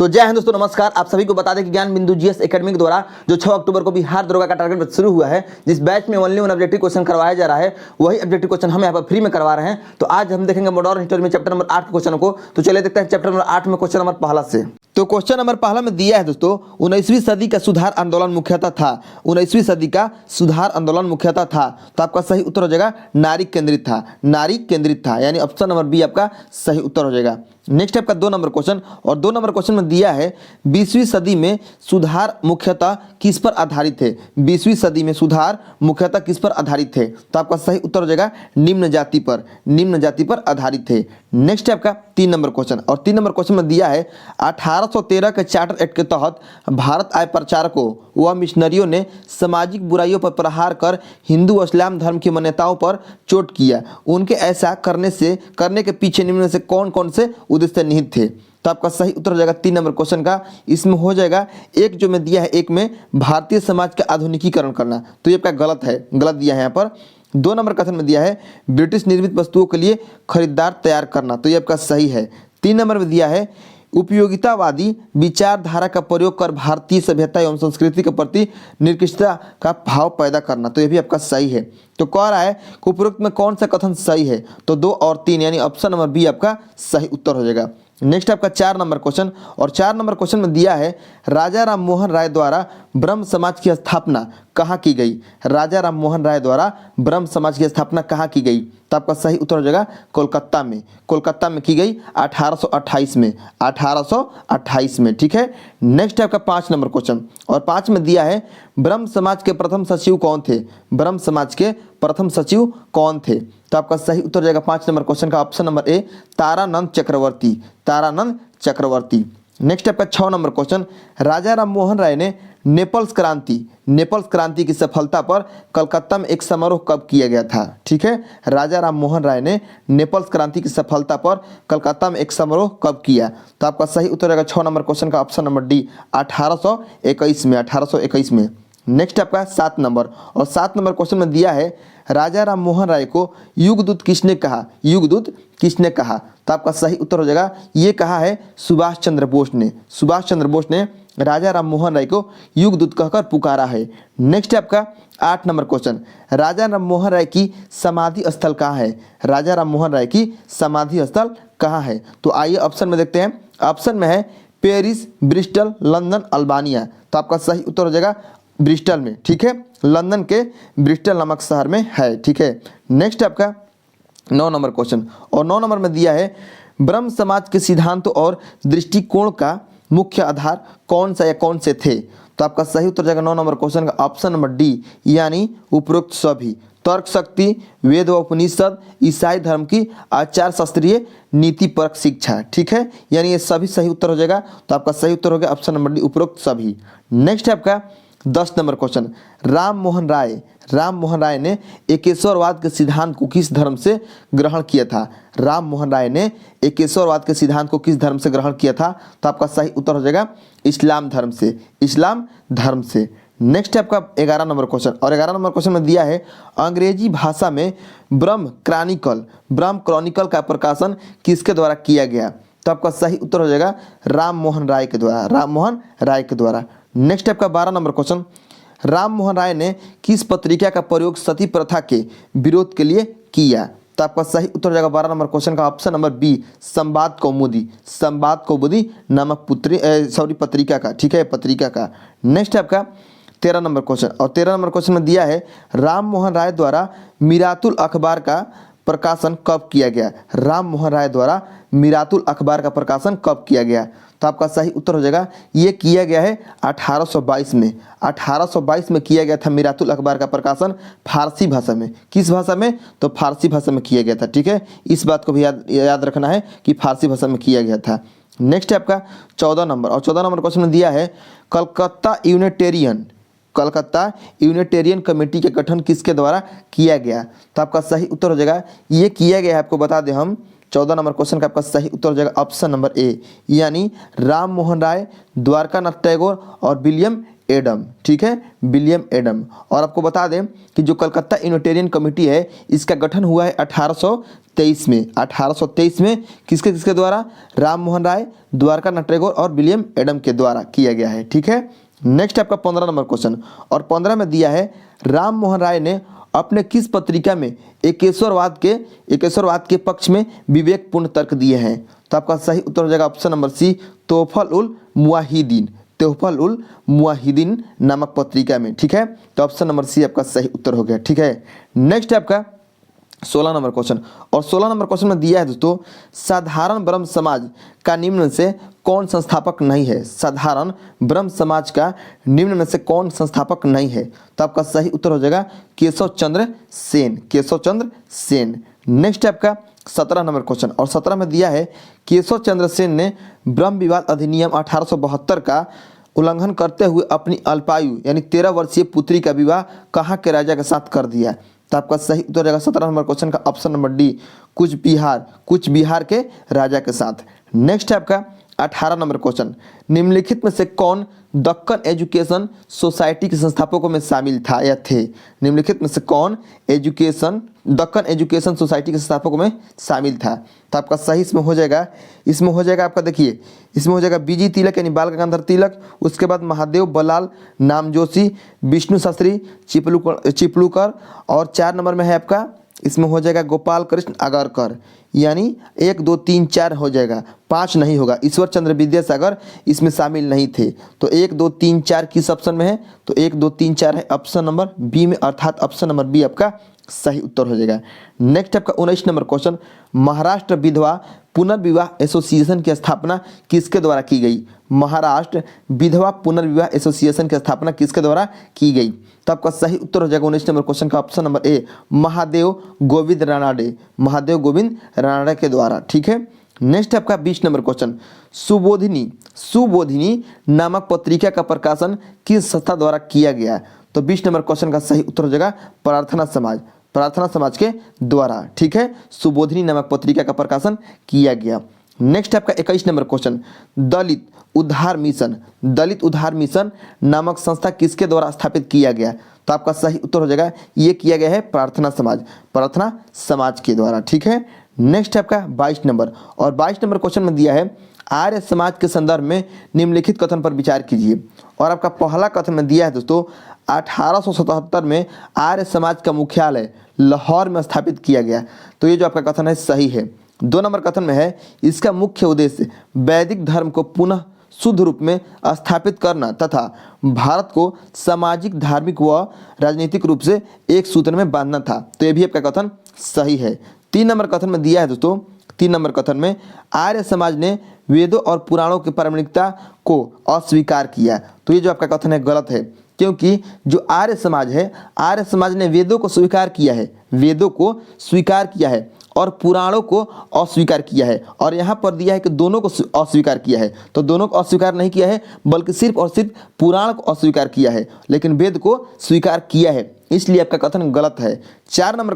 तो जय हिंद दोस्तों, नमस्कार। आप सभी को बता दें कि ज्ञान बिंदु जीएस एकेडमी के द्वारा जो 6 अक्टूबर को बिहार दरोगा का टारगेट शुरू हुआ है, जिस बैच में ओनली 1 ऑब्जेक्टिव क्वेश्चन करवाया जा रहा है, वही ऑब्जेक्टिव क्वेश्चन हम यहाँ पर फ्री में करवा रहे हैं। तो आज हम देखेंगे मॉडर्न हिस्टोरी में चैप्टर नंबर 8 के क्वेश्चन को। तो चलिए देखते हैं चैप्टर नंबर 8 में क्वेश्चन नंबर पहला से। तो क्वेश्चन नंबर पहला में दिया है दोस्तों, 19वीं सदी का सुधार आंदोलन मुख्यतः था। 19वीं सदी का सुधार आंदोलन मुख्यतः था। तो आपका सही उत्तर हो जाएगा नारी केंद्रित था। नारी केंद्रित था यानी ऑप्शन नंबर बी आपका सही उत्तर हो जाएगा। नेक्स्ट आपका 2 नंबर क्वेश्चन, और 2 नंबर क्वेश्चन में दिया है 20वीं सदी में सुधार मुख्यतः किस पर आधारित थे। 20वीं सदी में सुधार मुख्यतः किस पर आधारित थे। तो आपका सही उत्तर हो जाएगा निम्न जाति पर। निम्न जाति पर आधारित थे। नेक्स्ट आपका 3 नंबर क्वेश्चन, और 3 नंबर क्वेश्चन में दिया है 1813 के चार्टर एक्ट के तहत भारत आए प्रचारकों व मिशनरियों ने सामाजिक बुराइयों पर प्रहार कर हिंदू व इस्लाम धर्म की मान्यताओं पर चोट किया। उनके ऐसा करने के पीछे निम्न में से कौन कौन से उद्देश्य निहित थे। तो आपका सही उत्तर हो जाएगा 3 नंबर क्वेश्चन का। इसमें हो जाएगा एक जो में दिया है, एक में भारतीय समाज का आधुनिकीकरण करना, तो ये आपका गलत है, गलत दिया है यहाँ पर। 2 नंबर कथन में दिया है ब्रिटिश निर्मित वस्तुओं के लिए खरीदार तैयार करना, तो ये आपका सही है। 3 नंबर में दिया है उपयोगितावादी विचारधारा का प्रयोग कर भारतीय सभ्यता एवं संस्कृति के प्रति निकृष्टता का भाव पैदा करना, तो ये भी आपका सही है। तो कह रहा है उपरोक्त में कौन सा कथन सही है, तो 2 और 3 यानी ऑप्शन नंबर बी आपका सही उत्तर हो जाएगा। नेक्स्ट आपका 4 नंबर क्वेश्चन, और 4 नंबर क्वेश्चन में दिया है राजा राम मोहन राय द्वारा ब्रह्म समाज की स्थापना कहाँ की गई। राजा राम मोहन राय द्वारा ब्रह्म समाज की स्थापना कहाँ की गई। तो आपका सही उत्तर हो जाएगा कोलकाता में। कोलकाता में की गई 1828 में। 1828 में, ठीक है। नेक्स्ट आपका 5 नंबर क्वेश्चन, और 5 में दिया है ब्रह्म समाज के प्रथम सचिव कौन थे। ब्रह्म समाज के प्रथम सचिव कौन थे। तो आपका सही उत्तर हो जाएगा 5 नंबर क्वेश्चन का option number A Taranand Chakravarti. Taranand Chakravarti. Next आपका 6 नंबर क्वेश्चन, राजा राम मोहन राय ने नेपल्स क्रांति की सफलता पर कलकत्ता में एक समारोह कब किया गया था। ठीक है, राजा राम मोहन राय ने नेपल्स क्रांति की सफलता पर कलकत्ता में एक समारोह कब किया। तो आपका सही उत्तर रहेगा 6 नंबर क्वेश्चन का ऑप्शन नंबर डी 1821 में। 1821 में। नेक्स्ट आपका 7 नंबर, और 7 नंबर क्वेश्चन में दिया है राजा राम मोहन राय को युगदूत किसने कहा। युगदूत किसने कहा। तो आपका सही उत्तर हो जाएगा ये कहा है सुभाष चंद्र बोस ने। सुभाष चंद्र बोस ने राजा राम मोहन राय को युगदूत कहकर पुकारा है। नेक्स्ट आपका 8 नंबर क्वेश्चन, राजा राम मोहन राय की समाधि स्थल कहाँ है। राजा राम मोहन राय की समाधि स्थल कहाँ है। तो आइए ऑप्शन में देखते हैं। ऑप्शन में है पेरिस, ब्रिस्टल, लंदन, अल्बानिया। तो आपका सही उत्तर हो जाएगा ब्रिस्टल में। ठीक है, लंदन के ब्रिस्टल नामक शहर में है। ठीक है। नेक्स्ट आपका 9 नंबर क्वेश्चन, और 9 नंबर में दिया है ब्रह्म समाज के सिद्धांतों और दृष्टिकोण का मुख्य आधार कौन सा या कौन से थे। तो आपका सही उत्तर जाएगा 9 नंबर क्वेश्चन का ऑप्शन नंबर डी यानी उपरोक्त सभी। तर्क शक्ति, वेद व उपनिषद, ईसाई धर्म की आचार शास्त्रीय नीति परक शिक्षा। ठीक है, यानी ये सभी सही उत्तर हो जाएगा। तो आपका सही उत्तर हो गया ऑप्शन नंबर डी उपरोक्त सभी। नेक्स्ट आपका 10 नंबर क्वेश्चन, राम मोहन राय ने एकेश्वरवाद के सिद्धांत को किस धर्म से ग्रहण किया था। राम मोहन राय ने एकेश्वरवाद के सिद्धांत को किस धर्म से ग्रहण किया था। तो आपका सही उत्तर हो जाएगा इस्लाम धर्म से। इस्लाम धर्म से। नेक्स्ट आपका 11 नंबर क्वेश्चन, और 11 नंबर क्वेश्चन में दिया है अंग्रेजी भाषा में ब्रह्म क्रॉनिकल का प्रकाशन किसके द्वारा किया गया। तो आपका सही उत्तर हो जाएगा राम मोहन राय के द्वारा। राम मोहन राय के द्वारा। नेक्स्ट आपका 12 नंबर क्वेश्चन, राम मोहन राय ने किस पत्रिका का प्रयोग सती प्रथा के विरोध के लिए किया। तो आपका सही उत्तर हो जाएगा 12 नंबर क्वेश्चन का ऑप्शन नंबर बी संवाद कौमुदी नामक पत्रिका का। ठीक है, पत्रिका का। नेक्स्ट आपका 13 नंबर क्वेश्चन, और 13 नंबर क्वेश्चन में दिया है राम मोहन राय द्वारा मिरातुल अखबार का प्रकाशन कब किया गया। राम मोहन राय द्वारा मिरातुल अखबार का प्रकाशन कब किया गया। तो आपका सही उत्तर हो जाएगा ये किया गया है 1822 में। 1822 में किया गया था मिरातुल अखबार का प्रकाशन फारसी भाषा में। किस भाषा में, तो फारसी भाषा में किया गया था। ठीक है, इस बात को भी याद रखना है कि फारसी भाषा में किया गया था। नेक्स्ट आपका 14 नंबर, और 14 नंबर क्वेश्चन में दिया है कलकत्ता यूनिटेरियन कमेटी के गठन किसके द्वारा किया गया। तो आपका सही उत्तर हो जाएगा ये किया गया है, आपको बता दें हम 14 नंबर क्वेश्चन का आपका सही उत्तर हो जाएगा ऑप्शन नंबर ए यानी राम मोहन राय, द्वारकानाथ टैगोर और विलियम एडम, ठीक है, विलियम एडम। और आपको बता दें कि जो कलकत्ता यूनिटेरियन कमेटी है इसका गठन हुआ है 1823 में। 1823 में किसके किसके द्वारा? राम मोहन राय, द्वारकानाथ टैगोर और विलियम एडम के द्वारा किया गया है, ठीक है। नेक्स्ट आपका 15 नंबर क्वेश्चन, और 15 में दिया है राम मोहन राय ने अपने किस पत्रिका में एकेश्वरवाद के पक्ष में विवेकपूर्ण तर्क दिए हैं? तो आपका सही उत्तर हो जाएगा ऑप्शन नंबर सी, तोहफल उल मुवाहिदीन नामक पत्रिका में, ठीक है। तो ऑप्शन नंबर सी आपका सही उत्तर हो गया, ठीक है। नेक्स्ट आपका 16 नंबर क्वेश्चन, और 16 नंबर क्वेश्चन में दिया है दोस्तों, साधारण ब्रह्म समाज का निम्न में से कौन संस्थापक नहीं है? साधारण ब्रह्म समाज का निम्न में से कौन संस्थापक नहीं है? तो आपका सही उत्तर हो जाएगा केशव चंद्र सेन। नेक्स्ट आपका 17 नंबर क्वेश्चन, और 17 में दिया है केशव चंद्र सेन ने ब्रह्म विवाद अधिनियम 1872 का उल्लंघन करते हुए अपनी अल्पायु यानी 13 वर्षीय पुत्री का विवाह कहाँ के राजा के साथ कर दिया? तो आपका सही उत्तर रहेगा 17 नंबर क्वेश्चन का ऑप्शन नंबर डी, कुछ बिहार के राजा के साथ। नेक्स्ट है आपका 18 नंबर क्वेश्चन, निम्नलिखित में से कौन दक्कन एजुकेशन सोसाइटी के संस्थापकों में शामिल था या थे? निम्नलिखित में से कौन दक्कन एजुकेशन सोसाइटी के संस्थापकों में शामिल था? तो आपका सही इसमें हो जाएगा आपका, देखिए इसमें हो जाएगा बीजी तिलक यानी बाल गंगाधर तिलक, उसके बाद महादेव बलाल नामजोशी, विष्णु शास्त्री चिपलूकर, और 4 नंबर में है आपका, इसमें हो जाएगा गोपाल कृष्ण आगरकर, यानी 1 2 3 4 हो जाएगा, 5 नहीं होगा। ईश्वर चंद्र विद्यासागर इसमें शामिल नहीं थे। तो 1 2 3 4 किस ऑप्शन में है? तो 1 2 3 4 है ऑप्शन नंबर बी में, अर्थात ऑप्शन नंबर बी आपका सही उत्तर हो जाएगा। नेक्स्ट आपका 19 नंबर क्वेश्चन, महाराष्ट्र विधवा पुनर्विवाह एसोसिएशन की स्थापना किसके द्वारा की गई? महाराष्ट्र विधवा पुनर्विवाह एसोसिएशन की स्थापना किसके द्वारा की गई? तो आपका सही उत्तर हो जाएगा 19 नंबर क्वेश्चन का ऑप्शन नंबर ए, महादेव गोविंद रानाडे के द्वारा, ठीक है। नेक्स्ट आपका 20 नंबर क्वेश्चन, सुबोधिनी नामक पत्रिका का प्रकाशन किस संस्था द्वारा किया गया? तो 20 नंबर क्वेश्चन का सही उत्तर हो जाएगा प्रार्थना समाज के द्वारा, ठीक है। सुबोधिनी नामक पत्रिका का प्रकाशन किया गया। नेक्स्ट आपका 21 नंबर क्वेश्चन, दलित उद्धार मिशन नामक संस्था किसके द्वारा स्थापित किया गया? तो आपका सही उत्तर हो जाएगा, ये किया गया है प्रार्थना समाज के द्वारा, ठीक है। नेक्स्ट आपका 22 नंबर, और 22 नंबर क्वेश्चन में दिया है आर्य समाज के संदर्भ में निम्नलिखित कथन पर विचार कीजिए। और आपका पहला कथन में दिया है दोस्तों, 1877 में आर्य समाज का मुख्यालय लाहौर में स्थापित किया गया। तो ये जो आपका कथन है सही है। 2 नंबर कथन में है, इसका मुख्य उद्देश्य वैदिक धर्म को पुनः शुद्ध रूप में स्थापित करना तथा भारत को सामाजिक, धार्मिक व राजनीतिक रूप से एक सूत्र में बांधना था। तो ये भी आपका कथन सही है। 3 नंबर कथन में दिया है दोस्तों, 3 नंबर कथन में आर्य समाज ने वेदों और पुराणों की प्रामाणिकता को अस्वीकार किया। तो ये जो आपका कथन है गलत है, क्योंकि जो आर्य समाज ने वेदों को स्वीकार किया है और पुराणों को अस्वीकार किया है। और यहाँ पर दिया है कि दोनों को अस्वीकार किया है, तो दोनों को अस्वीकार नहीं किया है, बल्कि सिर्फ और सिर्फ पुराण को अस्वीकार किया है, लेकिन वेद को स्वीकार किया है, इसलिए आपका कथन गलत है। 4 नंबर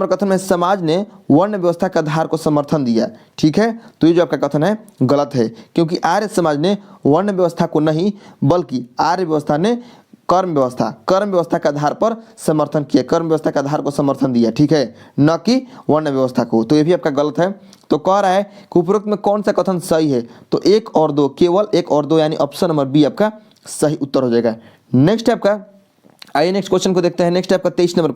कथन में समाज ने वर्ण व्यवस्था के आधार को समर्थन दिया, ठीक है। तो ये जो आपका कथन है गलत है, क्योंकि आर्य समाज ने वर्ण व्यवस्था को नहीं, बल्कि आर्य व्यवस्था ने कर्म व्यवस्था के आधार पर समर्थन किया, कर्म व्यवस्था के आधार को समर्थन दिया, ठीक है, न कि वर्ण व्यवस्था को। तो ये भी आपका गलत है। तो कह रहा है कि उपरोक्त में कौन सा कथन सही है? तो 1 और 2, केवल 1 और 2 यानी ऑप्शन नंबर बी आपका सही उत्तर हो जाएगा। नेक्स्ट आपका, आइए नेक्स्ट क्वेश्चन को देखते हैं। नेक्स्ट आपका 23 नंबर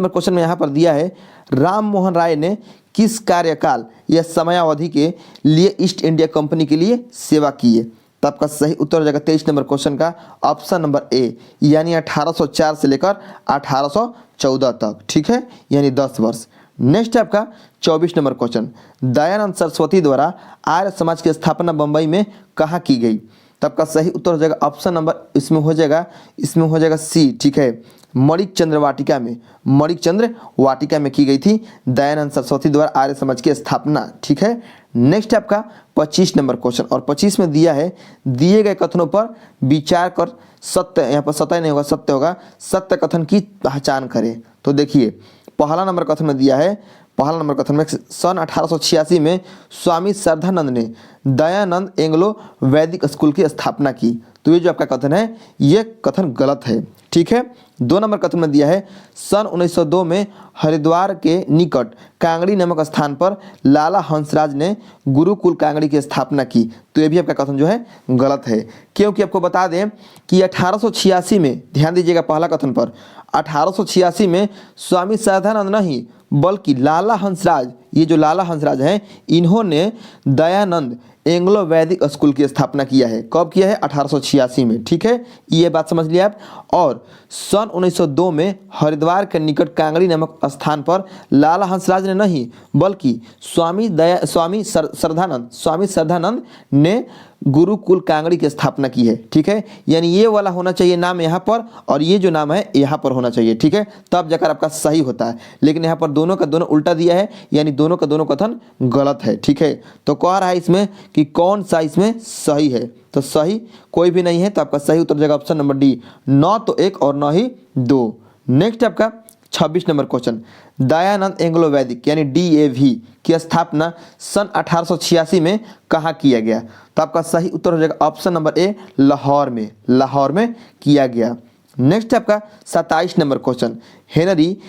क्वेश्चन में यहाँ पर दिया है, राम मोहन राय ने किस कार्यकाल या समयावधि के लिए ईस्ट इंडिया कंपनी के लिए सेवा की है? तो आपका सही उत्तर हो जाएगा 23 नंबर क्वेश्चन का ऑप्शन नंबर ए, यानी 1804 से लेकर 1814 तक, ठीक है, यानी 10 वर्ष। नेक्स्ट आपका 24 नंबर क्वेश्चन, दयानंद सरस्वती द्वारा आर्य समाज की स्थापना बंबई में कहाँ की गई? तो आपका सही उत्तर हो जाएगा ऑप्शन नंबर, इसमें हो जाएगा सी, ठीक है, मणिक चंद्र वाटिका में की गई थी दयानंद सरस्वती द्वारा आर्य समाज की स्थापना, ठीक है। नेक्स्ट आपका 25 नंबर क्वेश्चन, और 25 में दिया है, दिए गए कथनों पर विचार कर सत्य, यहाँ पर सत्य नहीं होगा, सत्य होगा, सत्य कथन की पहचान करें। तो देखिए पहला नंबर कथन में दिया है, सन 1886 में स्वामी श्रद्धानंद ने दयानंद एंग्लो वैदिक स्कूल की स्थापना की। तो ये जो आपका कथन है ये कथन गलत है। ठीक है, 2 नंबर कथन में दिया है सन 1902 में हरिद्वार के निकट कांगड़ी नामक स्थान पर लाला हंसराज ने गुरुकुल कांगड़ी की स्थापना की। तो ये भी आपका कथन जो है गलत है, क्योंकि आपको बता दें कि 1886 में, ध्यान दीजिएगा पहला कथन पर, 1886 में स्वामी श्रद्धानंद नहीं बल्कि लाला हंसराज, ये जो लाला हंसराज हैं इन्होंने दयानंद एंग्लो वैदिक स्कूल की स्थापना किया है। कब किया है? 1886 में। ठीक है, ये बात समझ लिया आप। और सन 1902 में हरिद्वार के निकट कांगड़ी नामक स्थान पर लाला हंसराज ने नहीं बल्कि स्वामी श्रद्धानंद ने गुरुकुल कांगड़ी की स्थापना की है। ठीक है, यानी ये वाला होना चाहिए नाम यहाँ पर और ये जो नाम है यहाँ पर होना चाहिए। ठीक है, तब जाकर आपका सही होता है, लेकिन यहाँ पर दोनों का दोनों उल्टा दिया है, यानी दोनों का दोनों कथन गलत है। ठीक है, तो कह रहा है इसमें कि कौन सा इसमें सही है, तो सही कोई भी नहीं है, तो आपका सही उत्तर जाएगा ऑप्शन नंबर डी, न तो 1 और न ही 2। नेक्स्ट आपका 26 नंबर क्वेश्चन, दयानंद एंग्लो वैदिक यानी DAV की स्थापना सन 1886 में कहाँ किया गया? तो आपका सही उत्तर हो जाएगा ऑप्शन नंबर ए, लाहौर में किया गया। नेक्स्ट आपका 27 number question, Henry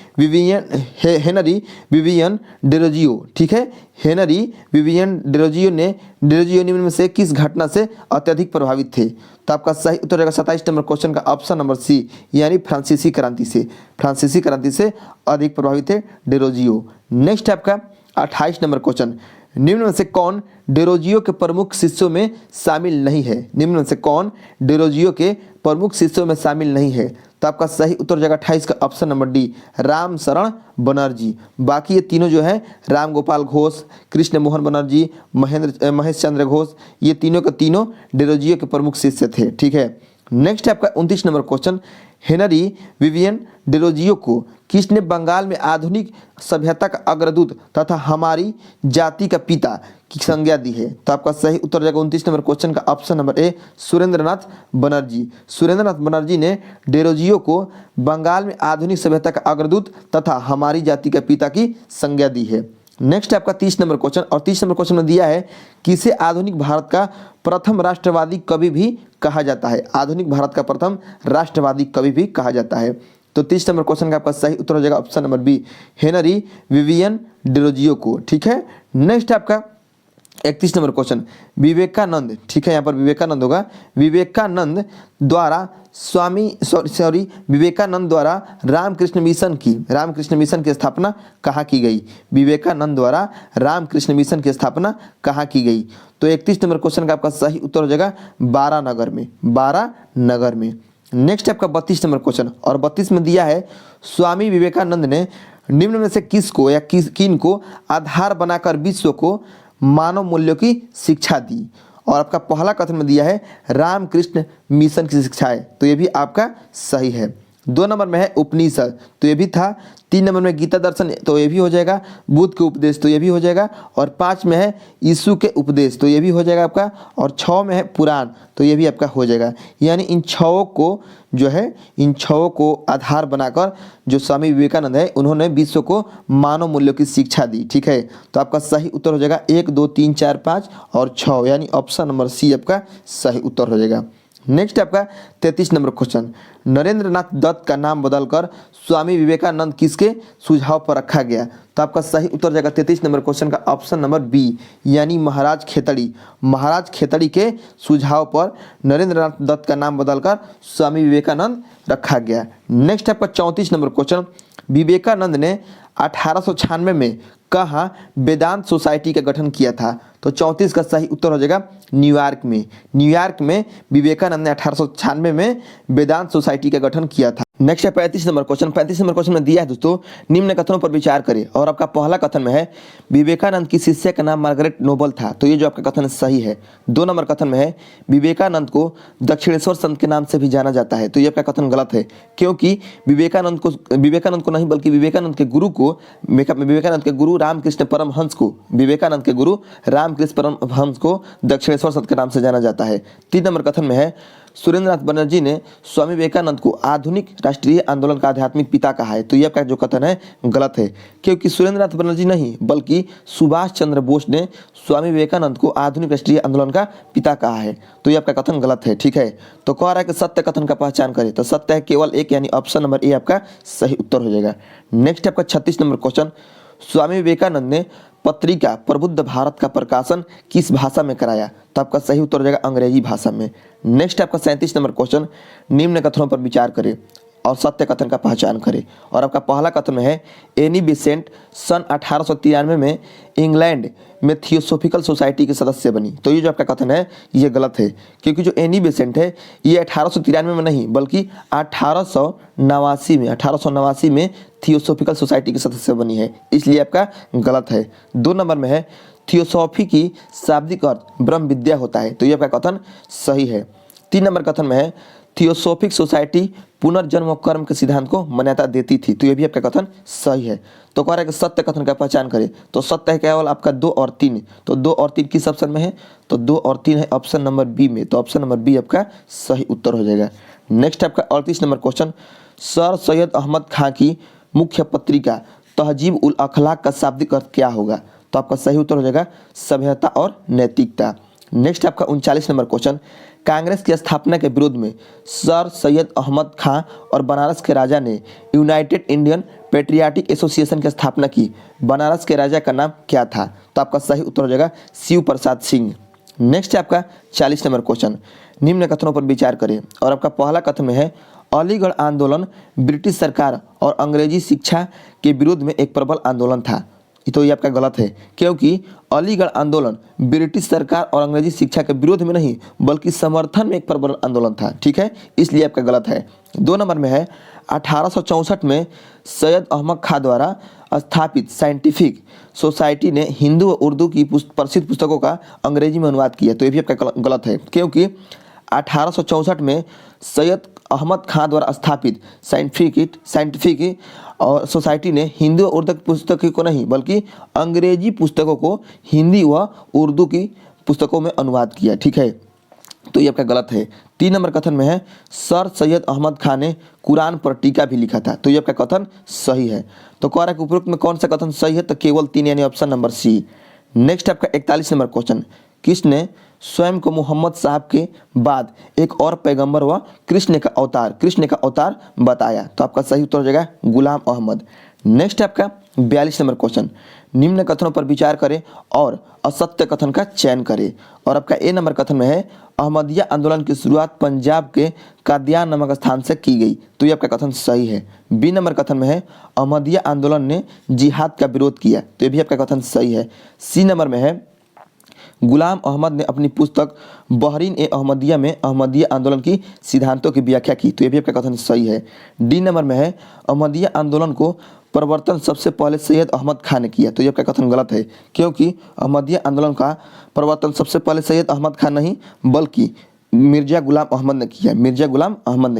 Vivian Derozio. ठीक है, हेनरी विवियन डेरोजियो निम्न में से किस घटना से अत्यधिक प्रभावित थे? तो आपका सही उत्तर रहेगा 27 नंबर क्वेश्चन का ऑप्शन नंबर सी, यानी फ्रांसीसी क्रांति से अधिक प्रभावित थे डेरोजियो। नेक्स्ट आपका 28 नंबर क्वेश्चन, निम्न में से कौन डेरोजियो के प्रमुख शिष्यों में शामिल नहीं है? निम्न में से कौन डेरोजियो के प्रमुख शिष्यों में शामिल नहीं है? तो आपका सही उत्तर जाएगा 28 का ऑप्शन नंबर डी, राम शरण बनर्जी। बाकी ये तीनों जो है राम गोपाल घोष, कृष्ण मोहन बनर्जी, महेश चंद्र घोष, ये तीनों के तीनों डेरोजियो के प्रमुख शिष्य थे। ठीक है, नेक्स्ट आपका 29 number question, Henry Vivian Derozio को किसने बंगाल में आधुनिक सभ्यता का अग्रदूत तथा हमारी जाति का पिता की संज्ञा दी है? तो आपका सही उत्तर जाएगा 29 नंबर क्वेश्चन का ऑप्शन नंबर ए, सुरेंद्रनाथ बनर्जी ने डेरोजियो को बंगाल में आधुनिक सभ्यता का अग्रदूत तथा हमारी जाति का पिता की संज्ञा दी है। नेक्स्ट आपका 30 नंबर क्वेश्चन, और 30 नंबर क्वेश्चन में दिया है किसे आधुनिक भारत का प्रथम राष्ट्रवादी कवि भी कहा जाता है? आधुनिक भारत का प्रथम राष्ट्रवादी कवि भी कहा जाता है। तो 30 नंबर क्वेश्चन का आपका सही उत्तर हो जाएगा option number B, Henry Vivian Derozio को। ठीक है, नेक्स्ट आपका 31 नंबर क्वेश्चन, विवेकानंद, ठीक है यहाँ पर विवेकानंद होगा, विवेकानंद द्वारा रामकृष्ण मिशन की स्थापना कहाँ की गई? विवेकानंद द्वारा रामकृष्ण मिशन की स्थापना कहाँ की गई? तो 31 नंबर क्वेश्चन का आपका सही उत्तर हो जाएगा बारानगर में। नेक्स्ट आपका 32 नंबर क्वेश्चन, और 32 में दिया है स्वामी विवेकानंद ने निम्न में से किसको या किन को आधार बनाकर विश्व को मानव मूल्यों की शिक्षा दी? और आपका पहला कथन में दिया है रामकृष्ण मिशन की शिक्षाएं, तो ये भी आपका सही है। 2 नंबर में है उपनिषद, तो ये भी था। 3 नंबर में गीता दर्शन, तो ये भी हो जाएगा। बुद्ध के उपदेश, तो ये भी हो जाएगा। और 5 में है यीशु के उपदेश, तो ये भी हो जाएगा आपका। और 6 में है पुराण, तो ये भी आपका हो जाएगा। यानी इन 6 को जो है, इन 6 को आधार बनाकर जो स्वामी विवेकानंद है उन्होंने विश्व को मानव मूल्यों की शिक्षा दी। ठीक है, तो आपका सही उत्तर हो जाएगा 1, 2, 3, 4, 5 और 6, यानी ऑप्शन नंबर सी आपका सही उत्तर हो जाएगा। नेक्स्ट आपका 33 नंबर क्वेश्चन, नरेंद्रनाथ दत्त का नाम बदलकर स्वामी विवेकानंद किसके सुझाव पर रखा गया? तो आपका सही उत्तर जाएगा 33 नंबर क्वेश्चन का ऑप्शन नंबर बी, यानी महाराज खेतड़ी के सुझाव पर नरेंद्रनाथ दत्त का नाम बदलकर स्वामी विवेकानंद रखा गया। नेक्स्ट आपका 34 नंबर क्वेश्चन, विवेकानंद ने 1896 में कहाँ वेदांत सोसाइटी का गठन किया था? तो 34 का सही उत्तर हो जाएगा न्यूयॉर्क में विवेकानंद ने 1896 में वेदांत सोसाइटी का गठन किया था। नेक्स्ट है 35 नंबर क्वेश्चन में दिया है दोस्तों, निम्न कथनों पर विचार करें। और आपका पहला कथन में है विवेकानंद की शिष्या का नाम मार्गरेट नोबल था, तो ये जो आपका कथन सही है। 2 नंबर कथन में है विवेकानंद को दक्षिणेश्वर संत के नाम से भी जाना जाता है, तो ये आपका कथन गलत है, क्योंकि विवेकानंद को नहीं बल्कि विवेकानंद के गुरु रामकृष्ण परमहंस को दक्षिणेश्वर संत के नाम से जाना जाता है। 3 नंबर कथन में है सुरेंद्रनाथ बनर्जी ने स्वामी विवेकानंद को आधुनिक राष्ट्रीय आंदोलन का आध्यात्मिक पिता कहा है। तो ये आपका जो कथन है गलत है, क्योंकि सुरेंद्रनाथ बनर्जी नहीं बल्कि सुभाष चंद्र बोस ने स्वामी विवेकानंद को आधुनिक राष्ट्रीय आंदोलन का पिता कहा है। तो ये आपका कथन गलत है। ठीक है, तो कह रहा है कि सत्य कथन का पहचान करें, तो सत्य है केवल एक, यानी ऑप्शन नंबर ए आपका सही उत्तर हो जाएगा। नेक्स्ट आपका 36 नंबर क्वेश्चन, स्वामी विवेकानंद ने पत्रिका प्रबुद्ध भारत का प्रकाशन किस भाषा में कराया? तो आपका सही उत्तर हो जाएगा अंग्रेजी भाषा में। नेक्स्ट आपका 37 नंबर क्वेश्चन, निम्न कथनों पर विचार करें और सत्य कथन का पहचान करें। और आपका पहला कथन में है एनी बेसेंट सन 1893 में इंग्लैंड में थियोसॉफिकल सोसाइटी के सदस्य बनी। तो ये जो आपका कथन है ये गलत है, क्योंकि जो एनी बेसेंट है ये 1893 में नहीं बल्कि 1889 में थियोसॉफिकल सोसाइटी के सदस्य बनी है, इसलिए आपका गलत है। 2 नंबर में है थियोसॉफी की शाब्दिक अर्थ ब्रह्म विद्या होता है। तो ये आपका कथन सही है। 3 नंबर कथन में है थियोसॉफिक सोसाइटी पुनर्जन्म और कर्म के सिद्धांत को मान्यता देती थी। तो ये भी आपका कथन सही है। तो कह रहा है कि सत्य कथन का पहचान करें, तो सत्य है केवल आपका 2 और 3। तो 2 और 3 किस ऑप्शन में है? तो 2 और 3 है ऑप्शन नंबर बी में। तो ऑप्शन नंबर बी आपका सही उत्तर हो जाएगा। नेक्स्ट आपका 38 number question, sir Syed Ahmad Khan की मुख्य पत्रिका तहजीब उल अखलाक का शाब्दिक अर्थ क्या होगा? तो आपका सही उत्तर हो जाएगा सभ्यता और नैतिकता। नेक्स्ट आपका 39 नंबर क्वेश्चन, कांग्रेस की स्थापना के विरोध में सर सैयद अहमद खां और बनारस के राजा ने यूनाइटेड इंडियन पेट्रियाटिक एसोसिएशन की स्थापना की। बनारस के राजा का नाम क्या था? तो आपका सही उत्तर हो जाएगा शिव प्रसाद सिंह। नेक्स्ट आपका 40 नंबर क्वेश्चन, निम्न कथनों पर विचार करें। और आपका पहला कथन में है अलीगढ़ आंदोलन ब्रिटिश सरकार और अंग्रेजी शिक्षा के विरोध में एक प्रबल आंदोलन था। तो ये आपका गलत है, क्योंकि अलीगढ़ आंदोलन ब्रिटिश सरकार और अंग्रेजी शिक्षा के विरोध में नहीं बल्कि समर्थन में एक प्रबल आंदोलन था। ठीक है, इसलिए आपका गलत है। 2 नंबर में है 1864 में सैयद अहमद खां द्वारा स्थापित साइंटिफिक सोसाइटी ने हिंदी व उर्दू की प्रसिद्ध पुस्तकों का अंग्रेजी में अनुवाद किया। तो ये भी आपका गलत है, क्योंकि 1864 में सैयद अहमद खां द्वारा स्थापित साइंटिफिक और सोसाइटी ने हिंदी व उर्दू पुस्तकों को नहीं बल्कि अंग्रेजी पुस्तकों को हिंदी व उर्दू की पुस्तकों में अनुवाद किया। ठीक है, तो ये आपका गलत है। 3 नंबर कथन में है सर सैयद अहमद खान ने कुरान पर टीका भी लिखा था। तो ये आपका कथन सही है। तो कह रहा है कि उपरोक्त में कौन सा कथन सही है? तो केवल 3 यानी ऑप्शन नंबर सी। नेक्स्ट आपका 41 नंबर क्वेश्चन, किसने स्वयं को मोहम्मद साहब के बाद एक और पैगंबर व कृष्ण का अवतार बताया? तो आपका सही उत्तर हो जाएगा गुलाम अहमद। नेक्स्ट आपका 42 नंबर क्वेश्चन, निम्न कथनों पर विचार करें और असत्य कथन का चयन करें। और आपका ए नंबर कथन में है अहमदिया आंदोलन की शुरुआत पंजाब के कादियान नामक स्थान से की गई। तो ये आपका कथन सही है। बी नंबर कथन में है अहमदिया आंदोलन ने जिहाद का विरोध किया। तो ये भी आपका कथन सही है। सी नंबर में है गुलाम अहमद ने अपनी पुस्तक बहरीन ए अहमदिया में अहमदिया आंदोलन की सिद्धांतों की व्याख्या की। तो ये भी आपका कथन सही है। डी नंबर में है अहमदिया आंदोलन को प्रवर्तन सबसे पहले सैयद अहमद खान ने किया। तो ये आपका कथन गलत है, क्योंकि अहमदिया आंदोलन का प्रवर्तन सबसे पहले सैयद अहमद खान नहीं बल्कि मिर्जा गुलाम अहमद ने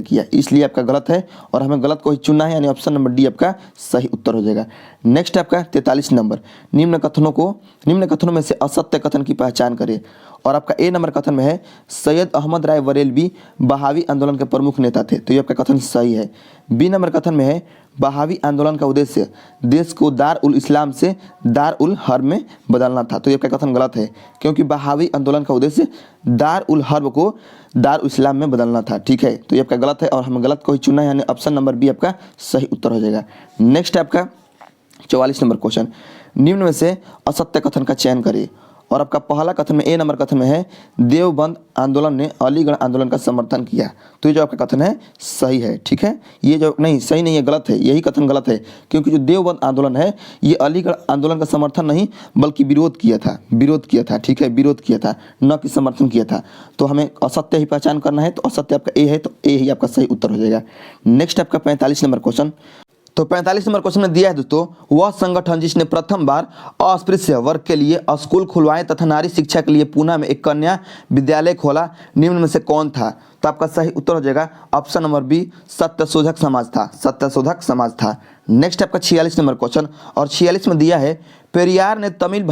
किया, इसलिए आपका गलत है और हमें गलत को ही चुनना है, यानी ऑप्शन नंबर डी आपका सही उत्तर हो जाएगा। नेक्स्ट आपका 43 नंबर, निम्न कथनों में से असत्य कथन की पहचान करें। और आपका ए नंबर कथन में है सैयद अहमद राय बरेलवी बहावी आंदोलन के प्रमुख नेता थे। तो ये आपका कथन सही है। बी नंबर कथन में है बहावी आंदोलन का उद्देश्य देश को दार उल इस्लाम से दार उल हर्ब में बदलना था। तो ये आपका कथन गलत है, क्योंकि बहावी आंदोलन का उद्देश्य दार उल हर्ब को दार उल इस्लाम में बदलना था। ठीक है, तो ये आपका गलत है और हमें गलत को ही चुनना है, यानी ऑप्शन नंबर बी आपका सही उत्तर हो जाएगा। नेक्स्ट आपका 44 नंबर क्वेश्चन, निम्न में से असत्य कथन का चयन करिए। और आपका पहला कथन में ए नंबर कथन में है देवबंद आंदोलन ने अलीगढ़ आंदोलन का समर्थन किया। तो ये जो आपका कथन है सही है। ठीक है, ये जो नहीं सही नहीं है, गलत है, यही कथन गलत है, क्योंकि जो देवबंद आंदोलन है ये अलीगढ़ आंदोलन का समर्थन नहीं बल्कि विरोध किया था। ठीक है, विरोध किया था, न कि समर्थन किया था। तो हमें असत्य ही पहचान करना है, तो असत्य आपका ए है, तो ए ही आपका सही उत्तर हो जाएगा। नेक्स्ट आपका 45 नंबर क्वेश्चन, तो 45 नंबर क्वेश्चन में दिया है दोस्तों, वह संगठन जिसने प्रथम बार अस्पृश्य वर्ग के लिए स्कूल खुलवाए तथा नारी शिक्षा के लिए पुणे में एक कन्या विद्यालय खोला, निम्न में से कौन था? तो आपका सही उत्तर हो जाएगा option number B Satyashodhak Samaj था। नेक्स्ट आपका 46 नंबर क्वेश्चन, और 46 में दिया है पेरियार ने तमिल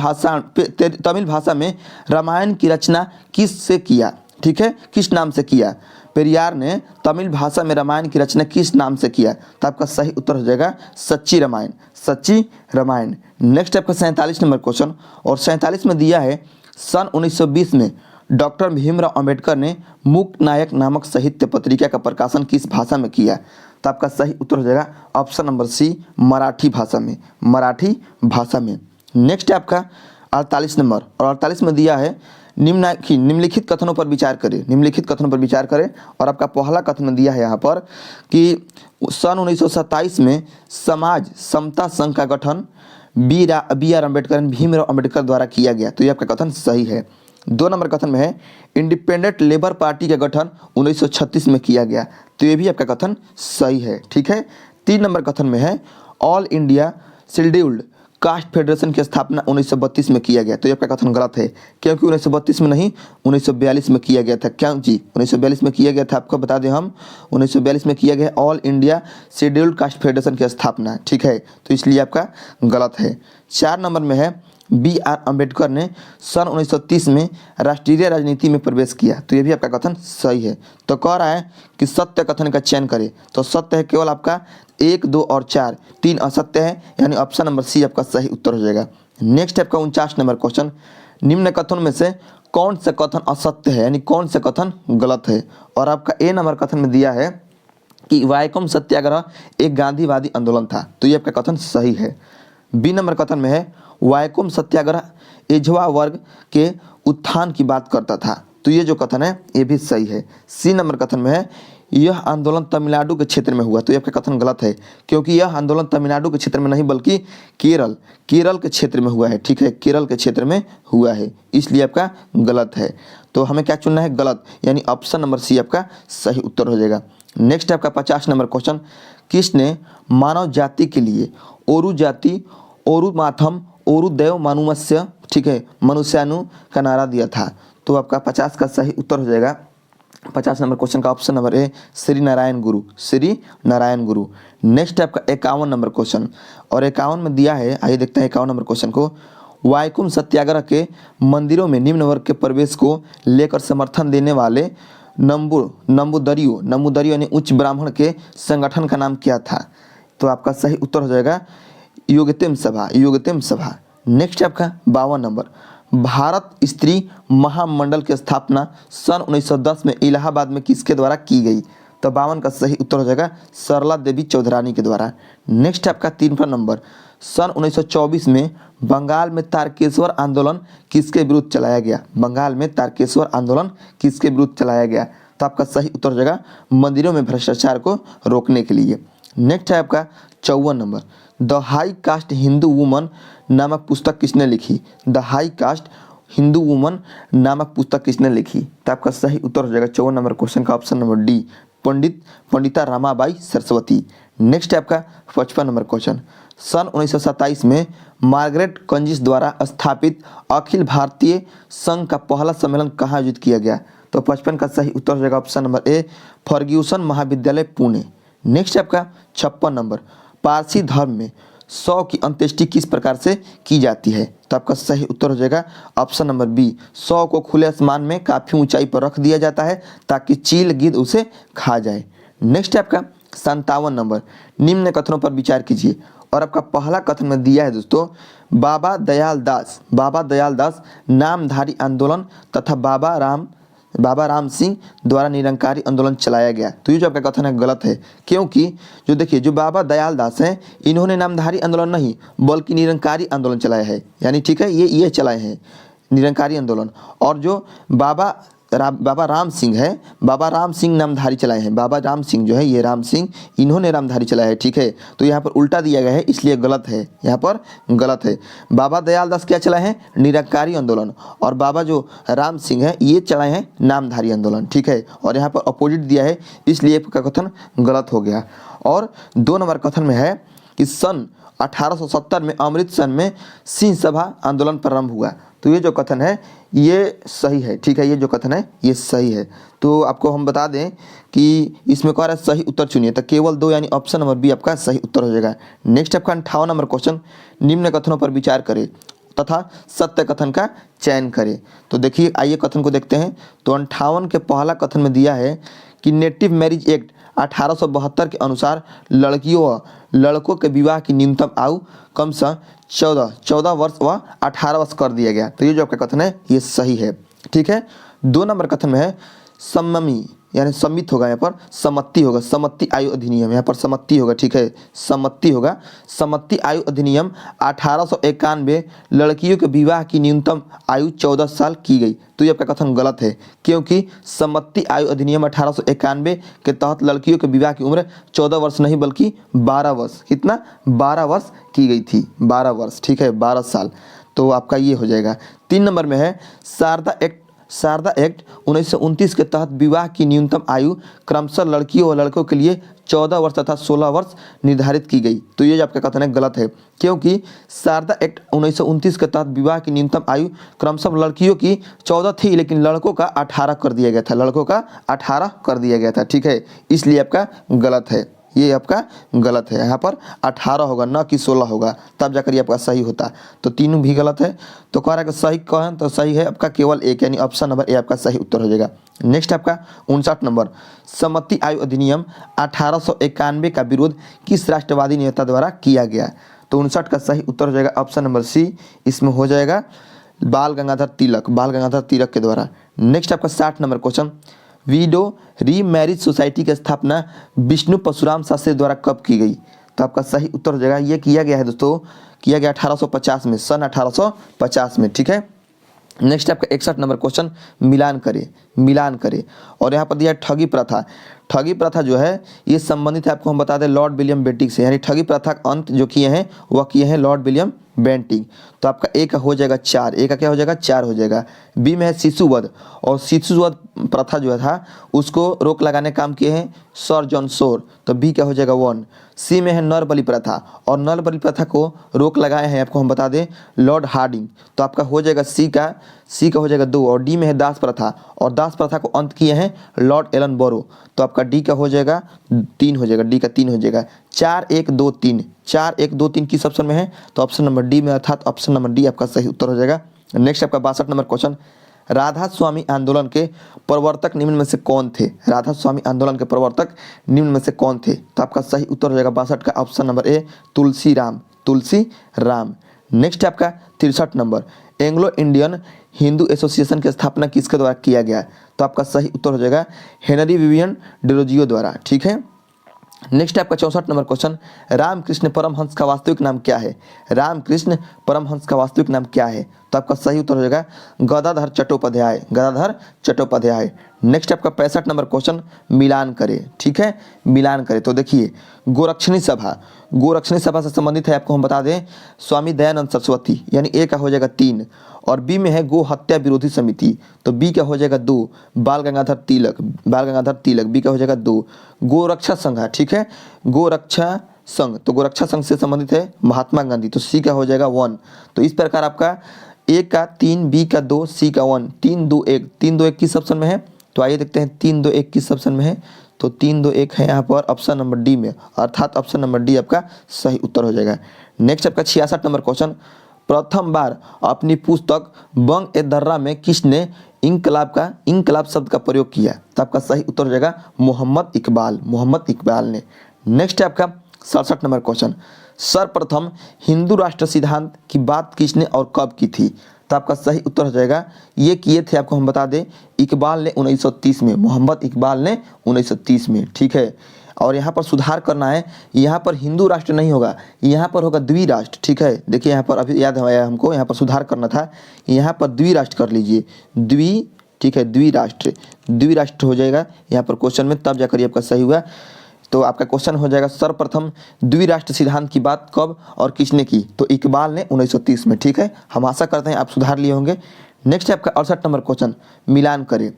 भाषा में रामायण की रचना किस से किया? ठीक है, किस नाम से किया? पेरियार ने तमिल भाषा में रामायण की रचना किस नाम से किया? तो आपका सही उत्तर हो जाएगा सच्ची रामायण, सच्ची रामायण। नेक्स्ट आपका 47 नंबर क्वेश्चन, और 47 में दिया है सन 1920 में डॉक्टर भीमराव अंबेडकर ने मुक्त नायक नामक साहित्य पत्रिका का प्रकाशन किस भाषा में किया? तो आपका सही उत्तर हो जाएगा ऑप्शन नंबर सी, मराठी भाषा में, मराठी भाषा में। नेक्स्ट है आपका 48 नंबर, और 48 में दिया है निम्नलिखित कथनों पर विचार करें, निम्नलिखित कथनों पर विचार करें। और आपका पहला कथन दिया है यहाँ पर कि सन 1927 में समाज समता संघ का गठन बी आर अम्बेडकर भीमराव अम्बेडकर द्वारा किया गया। तो ये आपका कथन सही है। 2 नंबर कथन में है इंडिपेंडेंट लेबर पार्टी का गठन 1936 में किया गया। तो ये भी आपका कथन सही है, ठीक है। 3 नंबर कथन में है all India scheduled caste federation की स्थापना 1932 में किया गया। तो ये आपका कथन गलत है, क्योंकि 1932 में नहीं 1942 में किया गया था। क्यों जी 1942 में किया गया था? आपको बता दें हम 1942 में किया गया all India scheduled caste federation की स्थापना, ठीक है, तो इसलिए आपका गलत है। 4 नंबर में है बी आर अम्बेडकर ने सन 1930 में राष्ट्रीय राजनीति में प्रवेश किया। तो ये भी आपका कथन सही है। तो कह रहा है कि सत्य कथन का चयन करें, तो सत्य है केवल आपका 1, 2 और 4, 3 असत्य है, यानी ऑप्शन नंबर सी आपका सही उत्तर हो जाएगा। नेक्स्ट आपका 49 नंबर क्वेश्चन, निम्न कथन में से कौन सा कथन असत्य है, यानी कौन सा कथन गलत है? और आपका ए नंबर कथन में दिया है कि वायकम सत्याग्रह एक गांधीवादी आंदोलन था। तो ये आपका कथन सही है। बी नंबर कथन में है वायकम सत्याग्रह एझवा वर्ग के उत्थान की बात करता था। तो ये जो कथन है ये भी सही है। सी नंबर कथन में है यह आंदोलन तमिलनाडु के क्षेत्र में हुआ। तो ये आपका कथन गलत है, क्योंकि यह आंदोलन तमिलनाडु के क्षेत्र में नहीं बल्कि केरल के क्षेत्र में हुआ है, ठीक है, केरल के क्षेत्र में हुआ है, इसलिए आपका गलत है। तो हमें क्या चुनना है? गलत, यानी ऑप्शन नंबर सी आपका सही उत्तर हो जाएगा। नेक्स्ट आपका 50 नंबर क्वेश्चन, किसने मानव जाति के लिए ओरु जाति ओरु माथम ओरु देव मानुमस्य, ठीक है, मनुष्यानु का नारा दिया था? तो आपका 50 का सही उत्तर हो जाएगा 50 नंबर क्वेश्चन का ऑप्शन नंबर ए, श्री नारायण गुरु, श्री नारायण गुरु। नेक्स्ट आपका 51 नंबर क्वेश्चन, और 51 में दिया है, आइए देखते हैं 51 नंबर क्वेश्चन को। वायकुम सत्याग्रह के मंदिरों में निम्न वर्ग के प्रवेश को लेकर समर्थन देने वाले नंबूदरियों यानी उच्च ब्राह्मण के संगठन का नाम क्या था? तो आपका सही उत्तर हो जाएगा योगतेम सभा। नेक्स्ट आपका 52 नंबर, भारत स्त्री महामंडल की स्थापना सन 1910 में इलाहाबाद में किसके द्वारा की गई? तो 52 का सही उत्तर हो जाएगा सरला देवी चौधरानी के द्वारा। नेक्स्ट आपका 3 नंबर, सन 1924 में बंगाल में तारकेश्वर आंदोलन किसके विरुद्ध चलाया गया? बंगाल में तारकेश्वर आंदोलन किसके विरुद्ध चलाया गया? तो आपका सही उत्तर हो जाएगा मंदिरों में भ्रष्टाचार को रोकने के लिए। नेक्स्ट है आपका 54 number, the high cast Hindu woman नामक पुस्तक किसने लिखी? The high cast Hindu woman नामक पुस्तक किसने लिखी? तो आपका सही उत्तर हो जाएगा 54 नंबर क्वेश्चन का option number D, Pandita Ramabai Saraswati. Next है आपका 55 नंबर क्वेश्चन, सन 1927 में मार्गरेट कंजिस द्वारा स्थापित अखिल भारतीय संघ का पहला सम्मेलन कहाँ आयोजित किया गया? तो 55 का सही उत्तर हो जाएगा ऑप्शन नंबर ए, फर्ग्यूसन महाविद्यालय पुणे। नेक्स्ट आपका 56 नंबर, पारसी धर्म में 100 की अंत्येष्टि किस प्रकार से की जाती है? तो आपका सही उत्तर हो जाएगा ऑप्शन नंबर बी, 100 को खुले आसमान में काफ़ी ऊंचाई पर रख दिया जाता है ताकि चील गिद्ध उसे खा जाए। नेक्स्ट है आपका 57 नंबर, निम्न कथनों पर विचार कीजिए। और आपका पहला कथन में दिया है दोस्तों, बाबा दयाल दास नामधारी आंदोलन तथा बाबा राम सिंह द्वारा निरंकारी आंदोलन चलाया गया। तो ये जो आपका कथन है गलत है, क्योंकि जो देखिए जो बाबा दयाल दास हैं इन्होंने नामधारी आंदोलन नहीं बल्कि निरंकारी आंदोलन चलाया है, यानी ठीक है ये चलाए हैं निरंकारी आंदोलन। और जो बाबा राम सिंह है, बाबा राम सिंह नामधारी चलाए हैं, बाबा राम सिंह जो है ये राम सिंह इन्होंने नामधारी चलाया है, ठीक है। तो यहाँ पर उल्टा दिया गया है इसलिए गलत है, यहाँ पर गलत है। बाबा दयाल दास क्या चलाए हैं? निरंकारी आंदोलन। और बाबा जो राम सिंह है ये चलाए हैं नामधारी आंदोलन, ठीक है। और यहाँ पर अपोजिट दिया है इसलिए का कथन गलत हो गया। और 2 नंबर कथन में है कि सन 1870 में अमृतसर में सिंह सभा आंदोलन प्रारंभ हुआ। तो ये जो कथन है ये सही है, ठीक है, ये जो कथन है ये सही है। तो आपको हम बता दें कि इसमें कह रहा है सही उत्तर चुनिए, तो केवल 2 यानी ऑप्शन नंबर बी आपका सही उत्तर हो जाएगा। नेक्स्ट आपका 58 नंबर क्वेश्चन, निम्न कथनों पर विचार करें तथा सत्य कथन का चयन करें। तो देखिए आइए कथन को देखते हैं। तो 58 के पहला कथन में दिया है कि नेटिव मैरिज एक्ट 1872 के अनुसार लड़कियों व लड़कों के विवाह की न्यूनतम आयु कम से 14 वर्ष व 18 वर्ष कर दिया गया। तो ये जो आपका कथन है ये सही है। ठीक है, 2 नंबर कथन में है सम्मति, यानी सम्मित होगा, यहाँ पर सम्मति होगा, सम्मति आयु अधिनियम, यहाँ पर सम्मति होगा। ठीक है, सम्मति होगा। सम्मति आयु अधिनियम 1891 लड़कियों के विवाह की न्यूनतम आयु 14 साल की गई। तो ये आपका कथन गलत है, क्योंकि सम्मति आयु अधिनियम 1891 के तहत लड़कियों के विवाह की उम्र 14 वर्ष नहीं बल्कि 12 वर्ष, कितना 12 वर्ष की गई थी, 12 वर्ष। ठीक है, 12 साल। तो आपका ये हो जाएगा। 3 नंबर में है शारदा एक्ट 1929 के तहत विवाह की न्यूनतम आयु क्रमशः लड़कियों और लड़कों के लिए 14 वर्ष तथा 16 वर्ष निर्धारित की गई। तो ये आपका कथन है गलत है, क्योंकि शारदा एक्ट 1929 के तहत विवाह की न्यूनतम आयु क्रमशः लड़कियों की 14 थी, लेकिन लड़कों का 18 कर दिया गया था, लड़कों का 18 कर दिया गया था। ठीक है, इसलिए आपका गलत है, ये आपका गलत है। यहाँ पर 18 होगा, ना कि 16 होगा, तब जाकर ये आपका सही होता। तो तीनों भी गलत है। तो कह रहा है कि सही कहें तो सही है आपका केवल एक, यानी ऑप्शन नंबर ए आपका सही उत्तर हो जाएगा। नेक्स्ट आपका 59 नंबर, सम्मति आयु अधिनियम 1891 का विरोध किस राष्ट्रवादी नेता द्वारा किया गया? तो 59 का सही उत्तर हो जाएगा ऑप्शन नंबर सी, इसमें हो जाएगा बाल गंगाधर तिलक के द्वारा। नेक्स्ट आपका 60 number question, window remarriage society की स्थापना विष्णु परशुराम शास्त्री द्वारा कब की गई? तो आपका सही उत्तर हो जाएगा, ये किया गया है दोस्तों, किया गया 1850 में, सन 1850 में। ठीक है, नेक्स्ट आपका 61 नंबर क्वेश्चन, मिलान करे। और यहाँ पर दिया ठगी प्रथा जो है ये संबंधित है, आपको हम बता दें, लॉर्ड विलियम बेंटिंग से, यानी ठगी प्रथा का अंत जो किए हैं वह किए हैं लॉर्ड विलियम बेंटिंग। तो आपका ए का हो जाएगा 4, ए का क्या हो जाएगा 4 हो जाएगा। बी में है शिशुवध, और शिशुवध प्रथा जो था उसको रोक लगाने काम किए हैं सर जॉन शोर, तो बी का हो जाएगा 1। सी में है नर बलि प्रथा, और नर बलि प्रथा को रोक लगाए हैं आपको हम बता दें लॉर्ड हार्डिंग, तो आपका हो जाएगा सी का हो जाएगा 2। और डी में है दास प्रथा, और दास प्रथा को अंत किए हैं लॉर्ड एलन बोरो, तो आपका डी का हो जाएगा 3 हो जाएगा, डी का 3 हो जाएगा। 4 1 2 3 किस ऑप्शन में है? तो ऑप्शन नंबर डी में, अर्थात ऑप्शन नंबर डी आपका सही उत्तर हो जाएगा। नेक्स्ट आपका 62 नंबर क्वेश्चन, राधा स्वामी आंदोलन के प्रवर्तक निम्न में से कौन थे? राधा स्वामी आंदोलन के प्रवर्तक निम्न में से कौन थे? तो आपका सही उत्तर हो जाएगा 62 का ऑप्शन नंबर ए, तुलसी राम। नेक्स्ट आपका 63 number, Anglo Indian Hindu association की स्थापना किसके द्वारा किया गया? तो आपका सही उत्तर हो जाएगा हेनरी विवियन डेरोजियो द्वारा। ठीक है, नेक्स्ट आपका 64 नंबर क्वेश्चन, रामकृष्ण परमहंस का वास्तविक नाम क्या है? रामकृष्ण परमहंस का वास्तविक नाम क्या है? तो आपका सही उत्तर हो जाएगा गदाधर चट्टोपाध्याय। नेक्स्ट आपका 65 नंबर क्वेश्चन, मिलान करे। ठीक है, मिलान करे। तो देखिए, गोरक्षणी सभा से संबंधित है, आपको हम बता दें स्वामी दयानंद सरस्वती, यानी ए का हो जाएगा 3। और बी में है गो हत्या विरोधी समिति, तो बी का हो जाएगा 2। बाल गंगाधर तिलक, बी का हो जाएगा 2। गोरक्षा संघ, ठीक है, गोरक्षा संघ, तो गोरक्षा संघ से संबंधित है महात्मा गांधी, तो सी का हो जाएगा 1। तो इस प्रकार आपका ए का 3, बी का 2, सी का 1, 3 2 1 किस ऑप्शन में है? तो आइए देखते हैं 3 2 1 किस ऑप्शन में है। तो 3 2 1 है यहाँ पर ऑप्शन नंबर डी में, अर्थात ऑप्शन नंबर डी आपका सही उत्तर हो जाएगा। नेक्स्ट आपका 66 नंबर क्वेश्चन, प्रथम बार अपनी पुस्तक बंग ए दर्रा में किसने इंकलाब शब्द का प्रयोग किया? तो आपका सही उत्तर हो जाएगा मोहम्मद इकबाल ने। नेक्स्ट है आपका 67 नंबर क्वेश्चन, सर्वप्रथम हिंदू राष्ट्र सिद्धांत की बात किसने और कब की थी? तो आपका सही उत्तर हो जाएगा, ये किए थे आपको हम बता दें इकबाल ने 1930 में, मोहम्मद इकबाल ने 1930 में। ठीक है, और यहाँ पर सुधार करना है, यहाँ पर हिंदू राष्ट्र नहीं होगा, यहाँ पर होगा द्विराष्ट्र। ठीक है, देखिए यहाँ पर अभी याद आया हमको, यहाँ पर सुधार करना था, यहाँ पर द्विराष्ट्र कर लीजिए, ठीक है, द्विराष्ट्र हो जाएगा यहाँ पर क्वेश्चन में, तब जाकर ये आपका सही हुआ। तो आपका क्वेश्चन हो जाएगा सर्वप्रथम द्विराष्ट्र सिद्धांत की बात कब और किसने की? तो इकबाल ने 1930 में। ठीक है, हम आशा करते हैं आप सुधार लिए होंगे। नेक्स्ट है आपका 68 नंबर क्वेश्चन, मिलान करें,